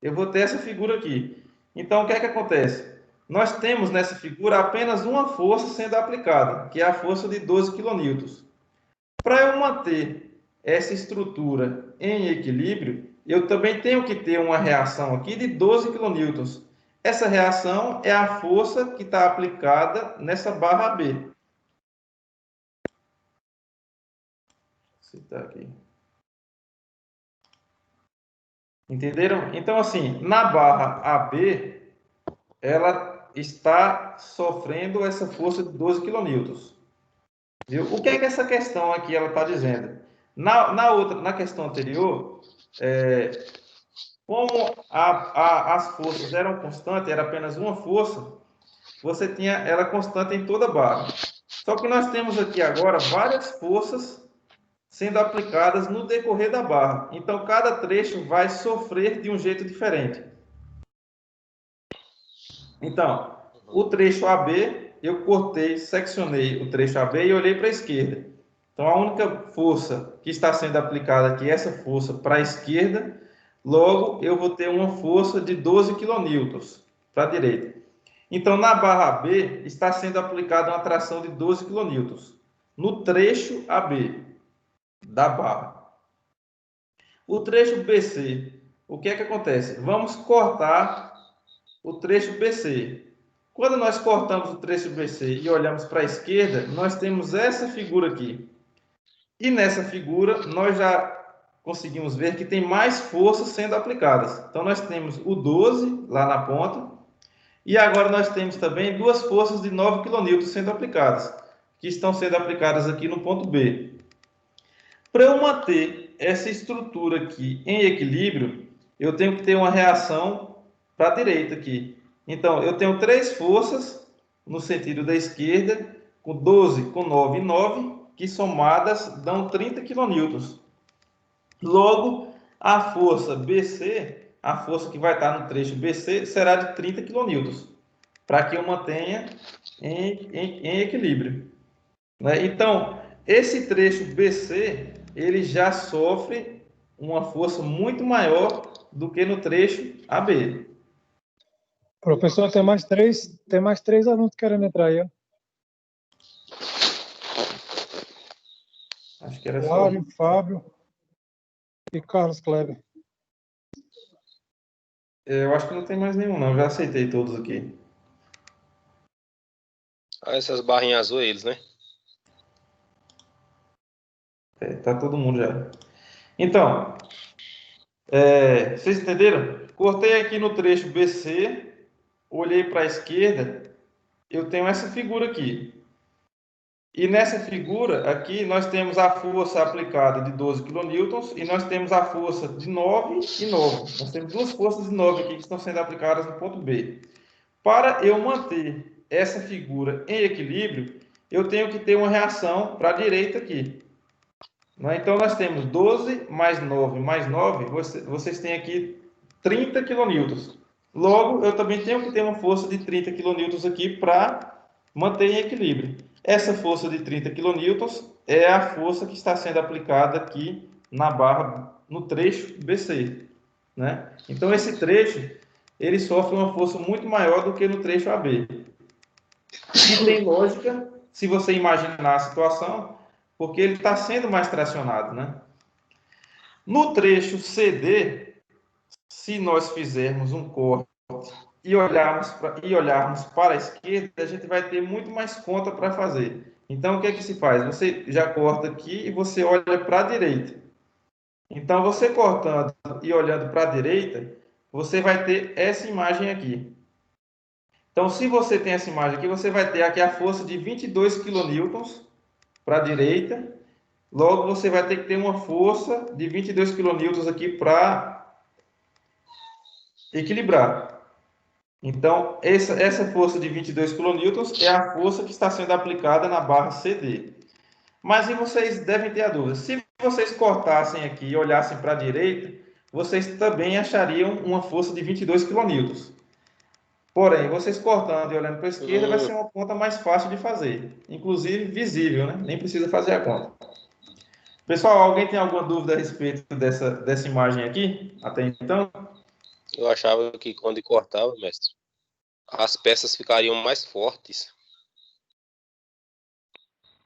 S1: Eu vou ter essa figura aqui. Então, o que é que acontece? Nós temos nessa figura apenas uma força sendo aplicada, que é a força de 12 kN. Para eu manter essa estrutura em equilíbrio, eu também tenho que ter uma reação aqui de 12 kN. Essa reação é a força que está aplicada nessa barra B. Vou citar aqui. Entenderam? Então, assim, na barra AB, ela está sofrendo essa força de 12 kN. Viu? O que é que essa questão aqui ela está dizendo? Na questão anterior, como as forças eram constantes, era apenas uma força, você tinha ela constante em toda a barra. Só que nós temos aqui agora várias forças sendo aplicadas no decorrer da barra. Então, cada trecho vai sofrer de um jeito diferente. Então, o trecho AB, eu cortei, seccionei o trecho AB e olhei para a esquerda. Então, a única força que está sendo aplicada aqui é essa força para a esquerda. Logo, eu vou ter uma força de 12 kN para a direita. Então, na barra B, está sendo aplicada uma tração de 12 kN no trecho AB da barra. O trecho BC, o que é que acontece? Vamos cortar o trecho BC. Quando nós cortamos o trecho BC e olhamos para a esquerda, nós temos essa figura aqui. E nessa figura, nós já conseguimos ver que tem mais forças sendo aplicadas. Então, nós temos o 12 lá na ponta. E agora nós temos também duas forças de 9 kN sendo aplicadas, que estão sendo aplicadas aqui no ponto B. Para eu manter essa estrutura aqui em equilíbrio, eu tenho que ter uma reação para a direita aqui. Então, eu tenho três forças no sentido da esquerda, com 12, com 9 e 9, que somadas dão 30 kN. Logo, a força BC, a força que vai estar no trecho BC, será de 30 kN, para que eu mantenha em equilíbrio. Né? Então, esse trecho BC, ele já sofre uma força muito maior do que no trecho AB.
S11: Professor, tem mais três alunos querendo entrar aí, ó.
S1: Acho que era só.
S11: Flávio, Fábio e Carlos Kleber.
S1: Eu acho que não tem mais nenhum, não. Eu já aceitei todos aqui.
S6: Essas barrinhas azul, eles, né?
S1: Tá todo mundo já. Então, vocês entenderam? Cortei aqui no trecho BC, olhei para a esquerda, eu tenho essa figura aqui. E nessa figura aqui, nós temos a força aplicada de 12 kN e nós temos a força de 9 e 9. Nós temos duas forças de 9 aqui que estão sendo aplicadas no ponto B. Para eu manter essa figura em equilíbrio, eu tenho que ter uma reação para a direita aqui. Né? Então, nós temos 12 mais 9 mais 9, vocês têm aqui 30 kN. Logo, eu também tenho que ter uma força de 30 kN aqui para manter em equilíbrio. Essa força de 30 kN é a força que está sendo aplicada aqui na barra, no trecho BC. Né? Então, esse trecho, ele sofre uma força muito maior do que no trecho AB. E tem lógica, se você imaginar a situação, porque ele está sendo mais tracionado. Né? No trecho CD, se nós fizermos um corte e olharmos para a esquerda, a gente vai ter muito mais conta para fazer. Então, o que é que se faz? Você já corta aqui e você olha para a direita. Então, você cortando e olhando para a direita, você vai ter essa imagem aqui. Então, se você tem essa imagem aqui, você vai ter aqui a força de 22 kN para a direita. Logo, você vai ter que ter uma força de 22 kN aqui para equilibrar. Então, essa força de 22 kN é a força que está sendo aplicada na barra CD. Mas e vocês devem ter a dúvida. Se vocês cortassem aqui e olhassem para a direita, vocês também achariam uma força de 22 kN. Porém, vocês cortando e olhando para a esquerda vai ser uma conta mais fácil de fazer. Inclusive visível, né? Nem precisa fazer a conta. Pessoal, alguém tem alguma dúvida a respeito dessa imagem aqui? Até então?
S6: Eu achava que quando cortava, mestre, as peças ficariam mais fortes.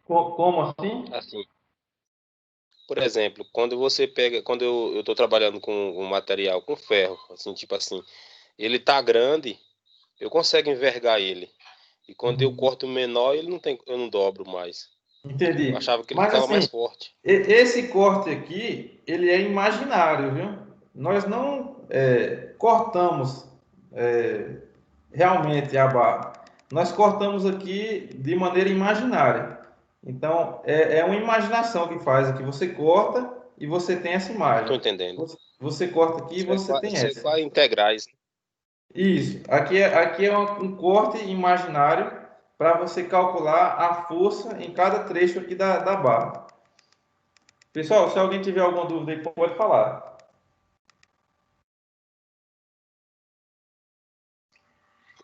S1: Como assim?
S6: Assim. Por exemplo, quando você pega, quando eu estou trabalhando com um material com ferro, assim, tipo assim, ele tá grande, eu consigo envergar ele. E quando eu corto menor, ele não tem, eu não dobro mais.
S1: Entendi.
S6: Eu achava que ele
S1: Mas
S6: ficava
S1: assim,
S6: mais forte.
S1: esse corte aqui, ele é imaginário, viu? Nós não cortamos realmente a barra. Nós cortamos aqui de maneira imaginária. Então, é uma imaginação que faz aqui. Você corta e você tem essa imagem.
S6: Estou entendendo.
S1: Você corta aqui e você tem
S6: Isso é
S1: essa.
S6: quase integrais.
S1: Isso. Aqui é um corte imaginário para você calcular a força em cada trecho aqui da barra. Pessoal, se alguém tiver alguma dúvida aí, pode falar.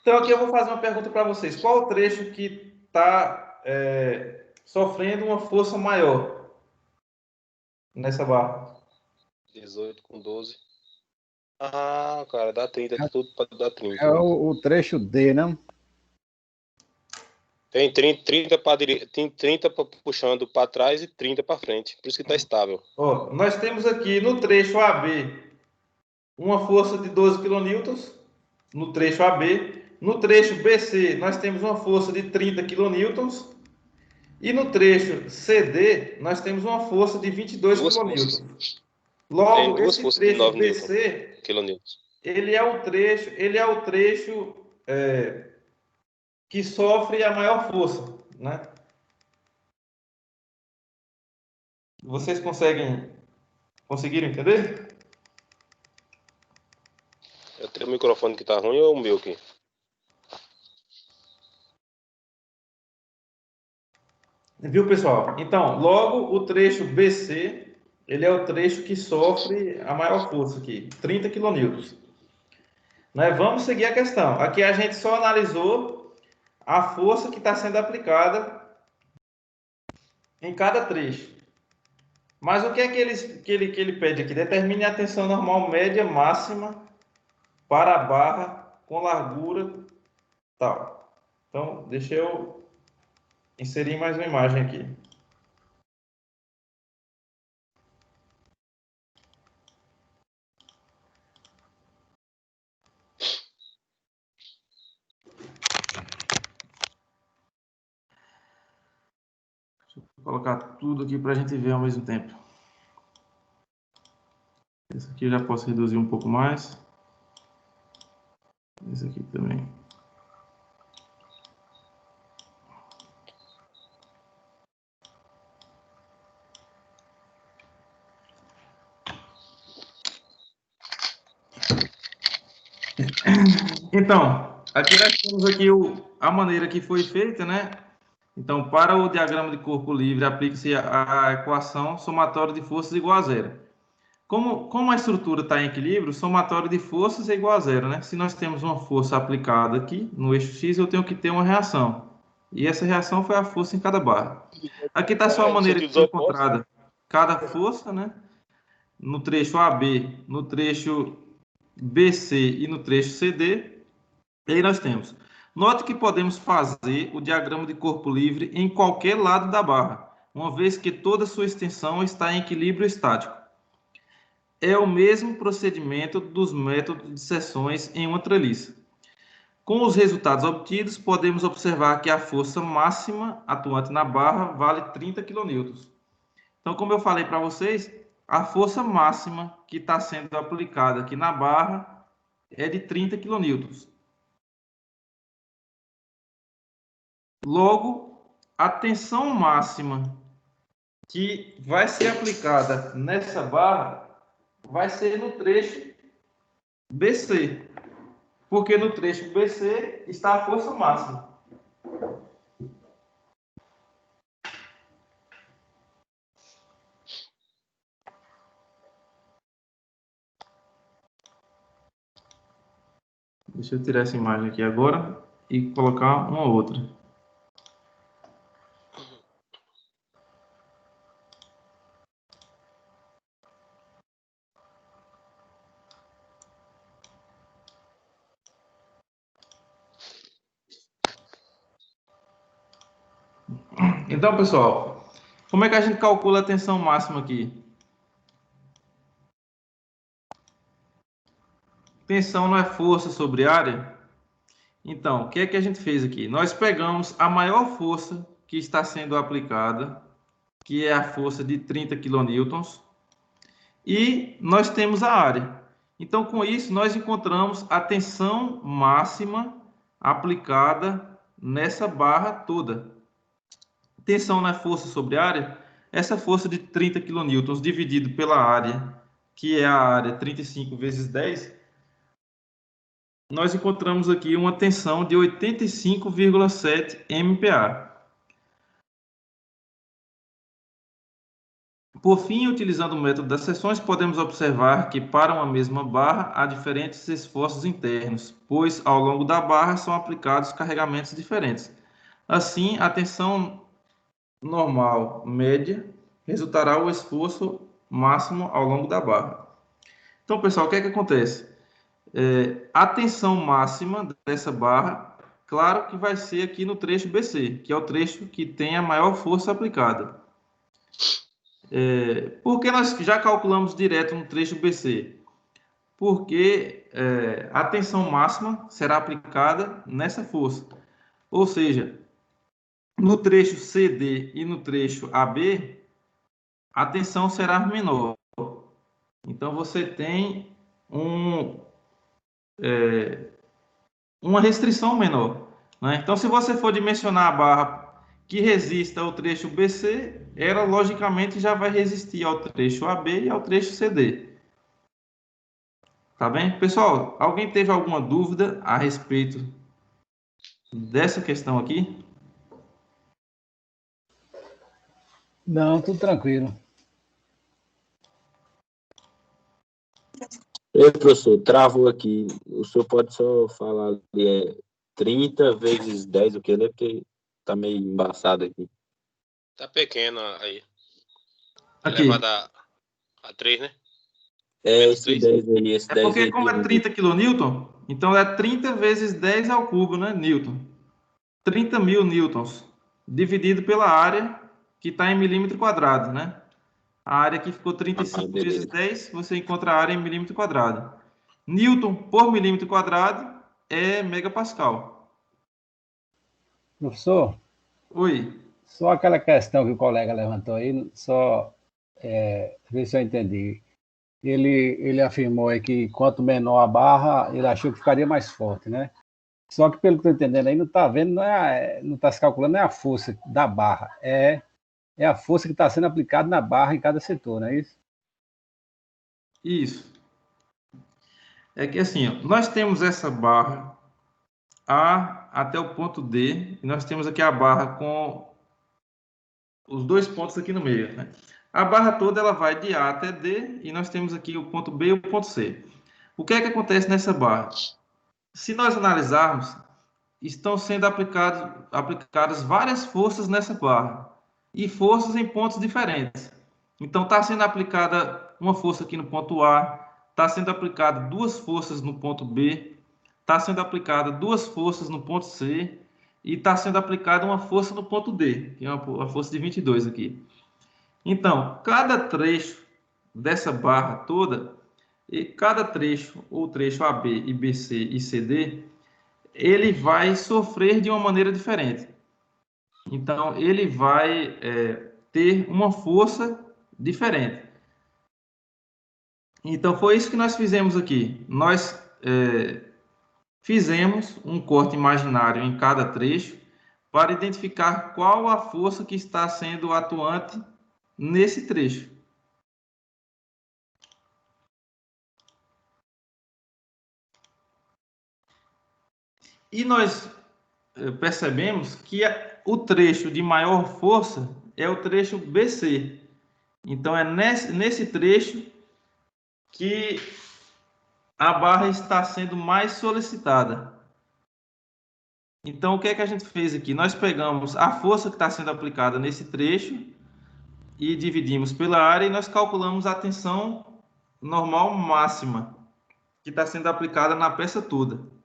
S1: Então, aqui eu vou fazer uma pergunta para vocês. Qual o trecho que está sofrendo uma força maior nessa barra?
S6: 18 com 12. Ah, cara, dá 30, tudo para dar 30.
S5: É o trecho D, não?
S6: Tem 30 para direita, tem 30 puxando para trás e 30 para frente. Por isso que está estável.
S1: Ó, nós temos aqui no trecho AB uma força de 12 kN no trecho AB. No trecho BC, nós temos uma força de 30 kN. E no trecho CD, nós temos uma força de 22 kN. Logo, esse trecho BC, ele é o trecho que sofre a maior força, né? Vocês conseguiram entender?
S6: Eu tenho o microfone que tá ruim ou o meu aqui?
S1: Viu, pessoal? Então, logo o trecho BC, ele é o trecho que sofre a maior força aqui, 30 kN. Né? Vamos seguir a questão. Aqui a gente só analisou a força que está sendo aplicada em cada trecho. Mas o que é que ele pede aqui? Determine a tensão normal média máxima para a barra com largura tal. Então, deixa eu inserir mais uma imagem aqui. Vou colocar tudo aqui para a gente ver ao mesmo tempo. Esse aqui eu já posso reduzir um pouco mais. Esse aqui também. Então, aqui nós temos aqui a maneira que foi feita, né? Então, para o diagrama de corpo livre, aplica-se a equação somatório de forças igual a zero. Como a estrutura está em equilíbrio, o somatório de forças é igual a zero, né? Se nós temos uma força aplicada aqui no eixo X, eu tenho que ter uma reação. E essa reação foi a força em cada barra. Aqui está só a maneira de ser encontrada cada força, né? No trecho AB, no trecho BC e no trecho CD. E aí nós temos. Note que podemos fazer o diagrama de corpo livre em qualquer lado da barra, uma vez que toda sua extensão está em equilíbrio estático. É o mesmo procedimento dos métodos de seções em uma treliça. Com os resultados obtidos, podemos observar que a força máxima atuante na barra vale 30 kN. Então, como eu falei para vocês, a força máxima que está sendo aplicada aqui na barra é de 30 kN. Logo, a tensão máxima que vai ser aplicada nessa barra vai ser no trecho BC, porque no trecho BC está a força máxima. Deixa eu tirar essa imagem aqui agora e colocar uma outra. Então, pessoal, como é que a gente calcula a tensão máxima aqui? Tensão não é força sobre área? Então, o que é que a gente fez aqui? Nós pegamos a maior força que está sendo aplicada, que é a força de 30 kN, e nós temos a área. Então, com isso, nós encontramos a tensão máxima aplicada nessa barra toda. Tensão não é força sobre área? Essa força de 30 kN dividido pela área, que é a área 35 vezes 10, nós encontramos aqui uma tensão de 85,7 MPa. Por fim, utilizando o método das seções, podemos observar que para uma mesma barra há diferentes esforços internos, pois ao longo da barra são aplicados carregamentos diferentes. Assim, a tensão normal média resultará o esforço máximo ao longo da barra. Então, pessoal, o que é que acontece? A tensão máxima dessa barra, claro que vai ser aqui no trecho BC, que é o trecho que tem a maior força aplicada. Por que nós já calculamos direto no trecho BC? Porque a tensão máxima será aplicada nessa força. Ou seja, no trecho CD e no trecho AB, a tensão será menor. Então, você tem uma restrição menor, né? Então, se você for dimensionar a barra que resista ao trecho BC, ela logicamente já vai resistir ao trecho AB e ao trecho CD. Tá bem? Pessoal, alguém teve alguma dúvida a respeito dessa questão aqui?
S5: Não, tudo tranquilo.
S7: Ei, professor, travou aqui. O senhor pode só falar de 30 vezes 10 o que, né? Porque tá meio embaçado aqui.
S6: Tá pequeno aí.
S1: Aqui.
S6: Elevado a 3, né?
S7: Esse 10 aí, esse 10
S1: porque
S7: aí.
S1: como é 30 kN, então é 30 vezes 10 ao cubo, né, Newton? 30.000 newtons, dividido pela área, que está em milímetro quadrado, né? A área que ficou 35 vezes 10, você encontra a área em milímetro quadrado. Newton por milímetro quadrado é megapascal.
S5: Professor?
S1: Oi.
S5: Só aquela questão que o colega levantou aí, só ver se eu entendi. Ele afirmou aí que quanto menor a barra, ele achou que ficaria mais forte, né? Só que, pelo que estou entendendo aí, não está vendo, não está se calculando, não é a força da barra, é a força que está sendo aplicada na barra em cada setor, não é isso?
S1: Isso. É que assim, ó, nós temos essa barra A até o ponto D. E nós temos aqui a barra com os dois pontos aqui no meio, né? A barra toda ela vai de A até D e nós temos aqui o ponto B e o ponto C. O que é que acontece nessa barra? Se nós analisarmos, estão sendo aplicadas várias forças nessa barra e forças em pontos diferentes. Então, está sendo aplicada uma força aqui no ponto A, está sendo aplicada duas forças no ponto B, está sendo aplicada duas forças no ponto C e está sendo aplicada uma força no ponto D, que é uma força de 22 aqui. Então, cada trecho dessa barra toda, e cada trecho, ou trecho AB e BC e CD, ele vai sofrer de uma maneira diferente. Então, ele vai ter uma força diferente. Então, foi isso que nós fizemos aqui. Nós fizemos um corte imaginário em cada trecho para identificar qual a força que está sendo atuante nesse trecho. E nós percebemos que o trecho de maior força é o trecho BC. Então, é nesse trecho que a barra está sendo mais solicitada. Então, o que é que a gente fez aqui? Nós pegamos a força que está sendo aplicada nesse trecho e dividimos pela área e nós calculamos a tensão normal máxima que está sendo aplicada na peça toda.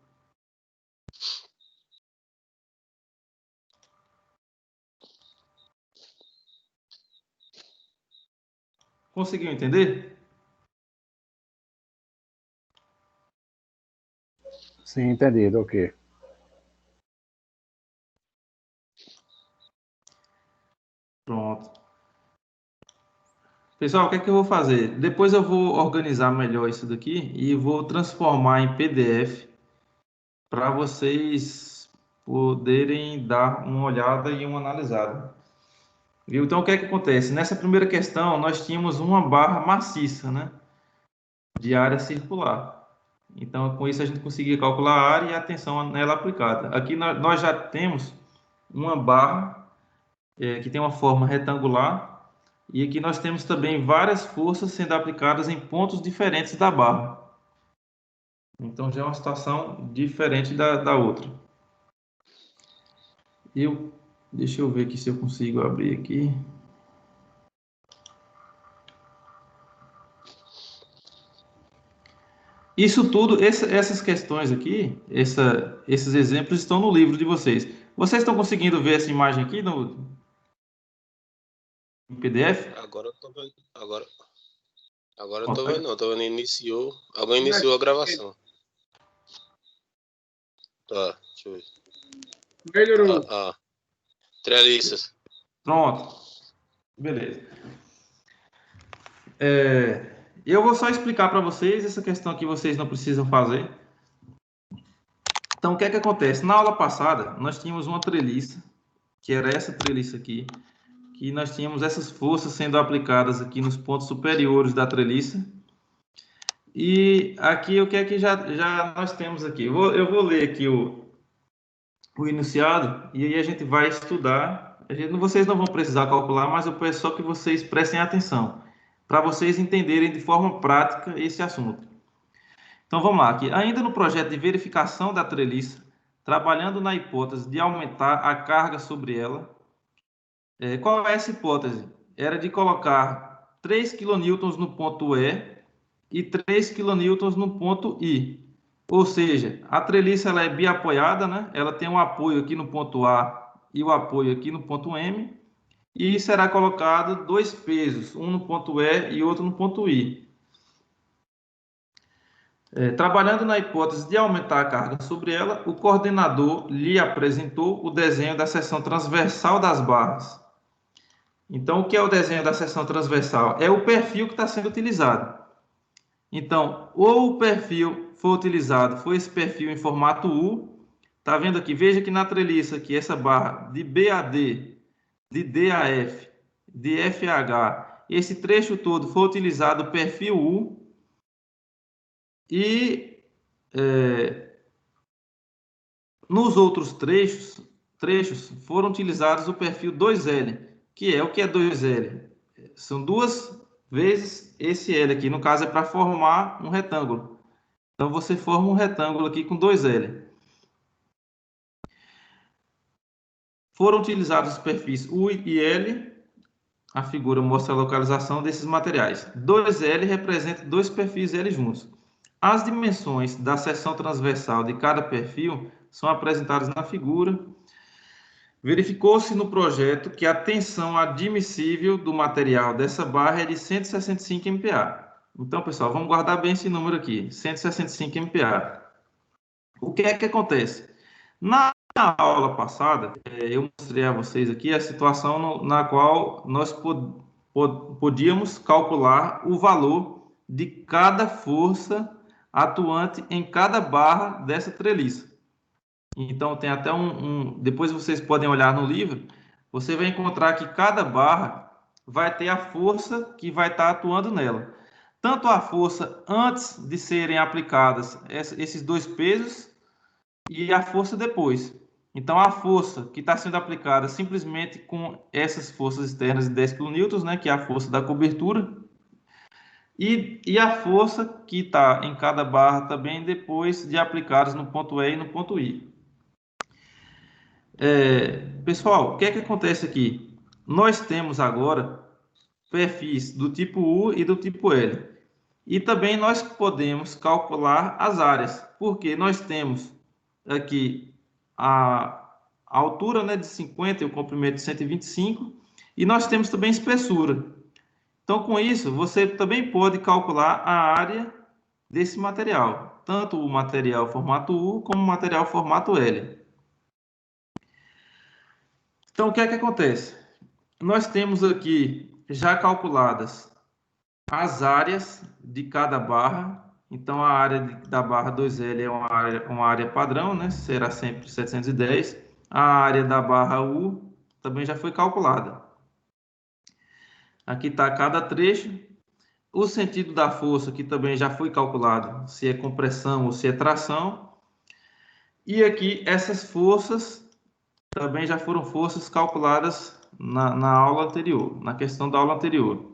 S1: Conseguiu entender?
S5: Sim, entendido, ok.
S1: Pronto. Pessoal, o que é que eu vou fazer? Depois eu vou organizar melhor isso daqui e vou transformar em PDF para vocês poderem dar uma olhada e uma analisada. Viu? Então, o que é que acontece? Nessa primeira questão, nós tínhamos uma barra maciça, né? De área circular. Então, com isso, a gente conseguia calcular a área e a tensão nela aplicada. Aqui nós já temos uma barra que tem uma forma retangular e aqui nós temos também várias forças sendo aplicadas em pontos diferentes da barra. Então, já é uma situação diferente da outra. Deixa eu ver aqui se eu consigo abrir aqui. Isso tudo, essas questões aqui, esses exemplos estão no livro de vocês. Vocês estão conseguindo ver essa imagem aqui no PDF?
S6: Agora eu tô vendo. Agora eu tô vendo, não. Tô vendo iniciou. Alguém iniciou a gravação. Tá, deixa eu ver.
S11: Melhorou.
S6: Treliças.
S1: Pronto. Beleza. Eu vou só explicar para vocês essa questão que vocês não precisam fazer. Então, o que é que acontece? Na aula passada, nós tínhamos uma treliça, que era essa treliça aqui, que nós tínhamos essas forças sendo aplicadas aqui nos pontos superiores da treliça. E aqui, o que é que já nós temos aqui? Eu vou ler aqui o enunciado, e aí a gente vai estudar. Vocês não vão precisar calcular, mas eu peço só que vocês prestem atenção, para vocês entenderem de forma prática esse assunto. Então, vamos lá. Aqui. Ainda no projeto de verificação da treliça, trabalhando na hipótese de aumentar a carga sobre ela, qual é essa hipótese? Era de colocar 3 kN no ponto E 3 kN no ponto I. Ou seja, a treliça ela é biapoiada, né? Ela tem um apoio aqui no ponto A e o apoio aqui no ponto M. E será colocado dois pesos, um no ponto E e outro no ponto I. Trabalhando na hipótese de aumentar a carga sobre ela, o coordenador lhe apresentou o desenho da seção transversal das barras. Então, o que é o desenho da seção transversal? É o perfil que está sendo utilizado. Então, ou o perfil foi utilizado, foi esse perfil em formato U. Está vendo aqui? Veja que na treliça aqui, essa barra de B a D, de D a F, de F a H, esse trecho todo foi utilizado o perfil U. E Nos outros trechos foram utilizados o perfil 2L, que é o que é 2L? São 2 vezes esse L aqui, no caso é para formar um retângulo. Então, você forma um retângulo aqui com 2L. Foram utilizados os perfis U e L. A figura mostra a localização desses materiais. 2L representa 2 perfis L juntos. As dimensões da seção transversal de cada perfil são apresentadas na figura. Verificou-se no projeto que a tensão admissível do material dessa barra é de 165 MPa. Então, pessoal, vamos guardar bem esse número aqui, 165 MPa. O que é que acontece? Na aula passada, eu mostrei a vocês aqui a situação na qual nós podíamos calcular o valor de cada força atuante em cada barra dessa treliça. Então, tem até depois vocês podem olhar no livro, você vai encontrar que cada barra vai ter a força que vai estar atuando nela. Tanto a força antes de serem aplicadas esses 2 pesos e a força depois. Então, a força que está sendo aplicada simplesmente com essas forças externas de 10 kN, né, que é a força da cobertura, e a força que está em cada barra também depois de aplicadas no ponto E e no ponto I. Pessoal, o que é que acontece aqui? Nós temos agora perfis do tipo U e do tipo L. E também nós podemos calcular as áreas, porque nós temos aqui a altura, né, de 50 e o comprimento de 125, e nós temos também espessura. Então, com isso, você também pode calcular a área desse material, tanto o material formato U como o material formato L. Então, o que é que acontece? Nós temos aqui já calculadas as áreas de cada barra. Então, a área da barra 2L é uma área padrão, né? Será sempre 710. A área da barra U também já foi calculada. Aqui está cada trecho. O sentido da força, que também já foi calculado, se é compressão ou se é tração. E aqui, essas forças também já foram forças calculadas na aula anterior, na questão da aula anterior.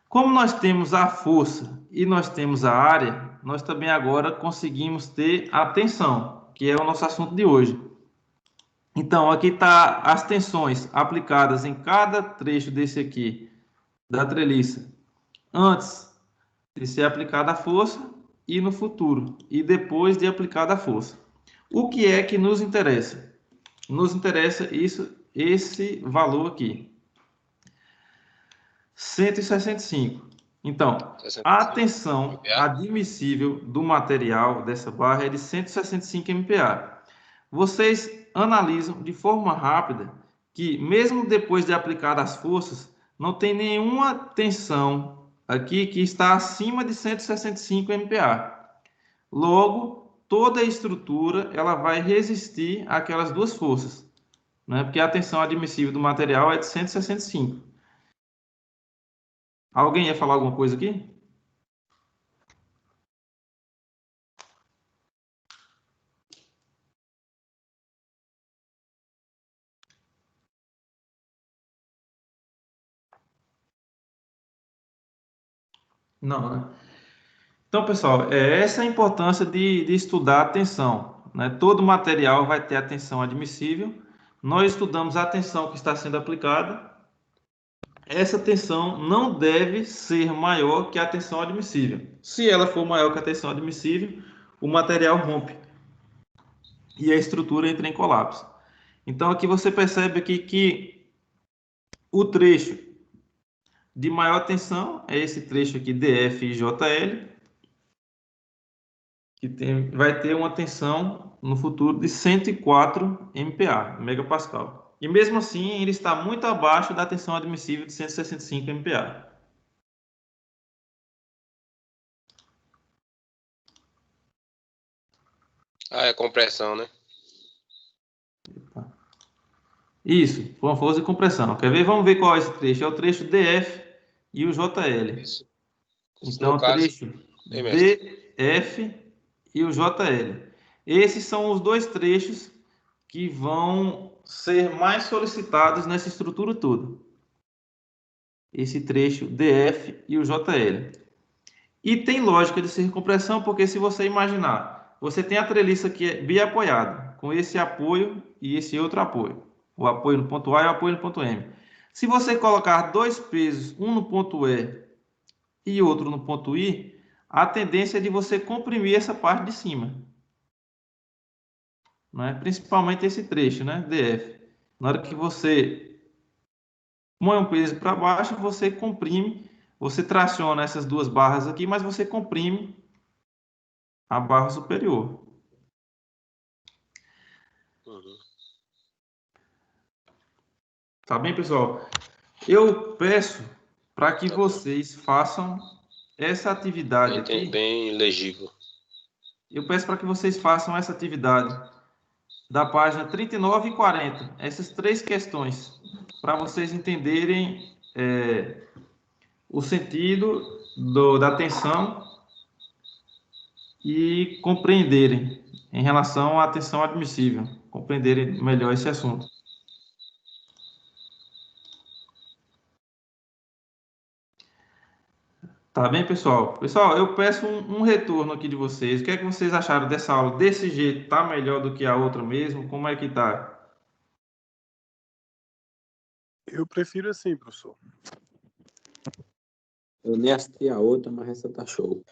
S1: Como nós temos a força e nós temos a área, nós também agora conseguimos ter a tensão, que é o nosso assunto de hoje. Então, aqui está as tensões aplicadas em cada trecho desse aqui, da treliça, antes de ser aplicada a força e no futuro, e depois de aplicada a força. O que é que nos interessa? Nos interessa esse valor aqui. 165. Então, a tensão admissível do material dessa barra é de 165 MPa. Vocês analisam de forma rápida que, mesmo depois de aplicar as forças, não tem nenhuma tensão aqui que está acima de 165 MPa. Logo, toda a estrutura ela vai resistir àquelas 2 forças, né? Porque a tensão admissível do material é de 165. Alguém ia falar alguma coisa aqui? Não, né? Então, pessoal, essa é a importância de estudar a tensão, né? Todo material vai ter a tensão admissível. Nós estudamos a tensão que está sendo aplicada. Essa tensão não deve ser maior que a tensão admissível. Se ela for maior que a tensão admissível, o material rompe e a estrutura entra em colapso. Então, aqui você percebe aqui que o trecho de maior tensão é esse trecho aqui, DF e JL, que vai ter uma tensão no futuro de 104 MPa, megapascal. E mesmo assim, ele está muito abaixo da tensão admissível de 165 MPa.
S6: É compressão, né?
S1: Isso, com força e compressão. Quer ver? Vamos ver qual é esse trecho. É o trecho DF e o JL. Isso então, o trecho DF e o JL. esses são os dois trechos que vão ser mais solicitados nessa estrutura toda. Esse trecho DF e o JL. E tem lógica de circunpressão, porque se você imaginar, você tem a treliça que é biapoiada, com esse apoio e esse outro apoio. O apoio no ponto A e o apoio no ponto M. Se você colocar dois pesos, um no ponto E e outro no ponto I, a tendência é de você comprimir essa parte de cima. Né? Principalmente esse trecho, né? DF. Na hora que você põe um peso para baixo, você comprime, você traciona essas duas barras aqui, mas você comprime a barra superior. Tá bem, pessoal? Eu peço para que vocês façam essa atividade aqui.
S6: Bem legível.
S1: Eu peço para que vocês façam essa atividade da página 39 e 40. Essas três questões, para vocês entenderem o sentido da tensão e compreenderem em relação à tensão admissível, compreenderem melhor esse assunto. Tá bem, pessoal? Pessoal, eu peço um retorno aqui de vocês. O que é que vocês acharam dessa aula? Desse jeito, tá melhor do que a outra mesmo? Como é que tá?
S12: Eu prefiro assim, professor.
S7: Eu nem assisti a outra, mas essa tá show.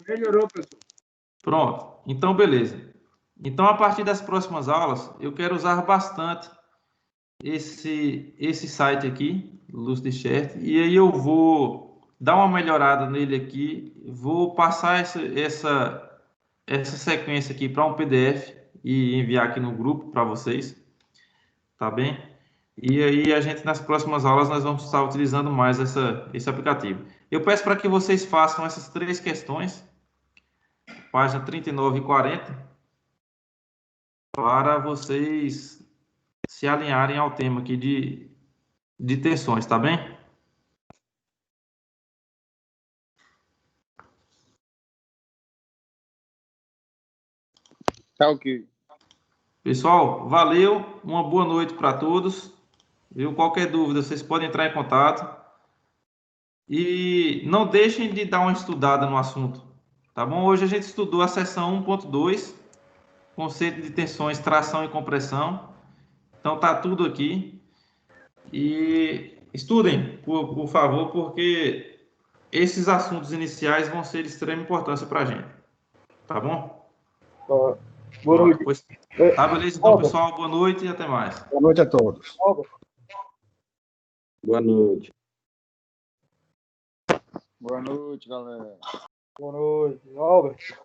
S3: Melhorou, professor.
S1: Pronto. Então, beleza. Então, a partir das próximas aulas, eu quero usar bastante esse site aqui, Lucidchart, e aí eu vou dar uma melhorada nele aqui, vou passar essa sequência aqui para um PDF e enviar aqui no grupo para vocês, tá bem? E aí a gente nas próximas aulas nós vamos estar utilizando mais esse aplicativo. Eu peço para que vocês façam essas três questões, página 39 e 40, para vocês se alinharem ao tema aqui de tensões, tá bem?
S9: Tá ok.
S1: Pessoal, valeu, uma boa noite para todos. Viu? Qualquer dúvida, vocês podem entrar em contato. E não deixem de dar uma estudada no assunto, tá bom? Hoje a gente estudou a seção 1.2, conceito de tensões, tração e compressão. Então tá tudo aqui. E estudem, por favor, porque esses assuntos iniciais vão ser de extrema importância para a gente. Tá bom?
S3: Boa noite.
S1: Tá, beleza? Então, pessoal, boa noite e até mais.
S11: Boa noite a todos.
S7: Boa noite.
S9: Boa noite, galera.
S3: Boa noite. Albert.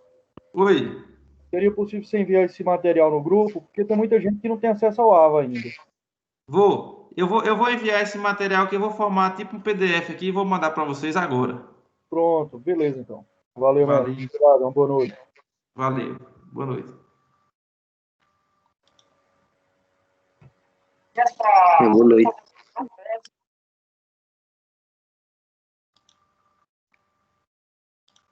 S1: Oi.
S3: Seria possível você enviar esse material no grupo? Porque tem muita gente que não tem acesso ao AVA ainda.
S1: Eu vou enviar esse material que eu vou formar tipo um PDF aqui e vou mandar para vocês agora.
S3: Pronto, beleza então. Valeu,
S1: Valeu.
S3: mestre. Obrigado, boa noite.
S1: Valeu. Boa noite.
S7: Boa noite.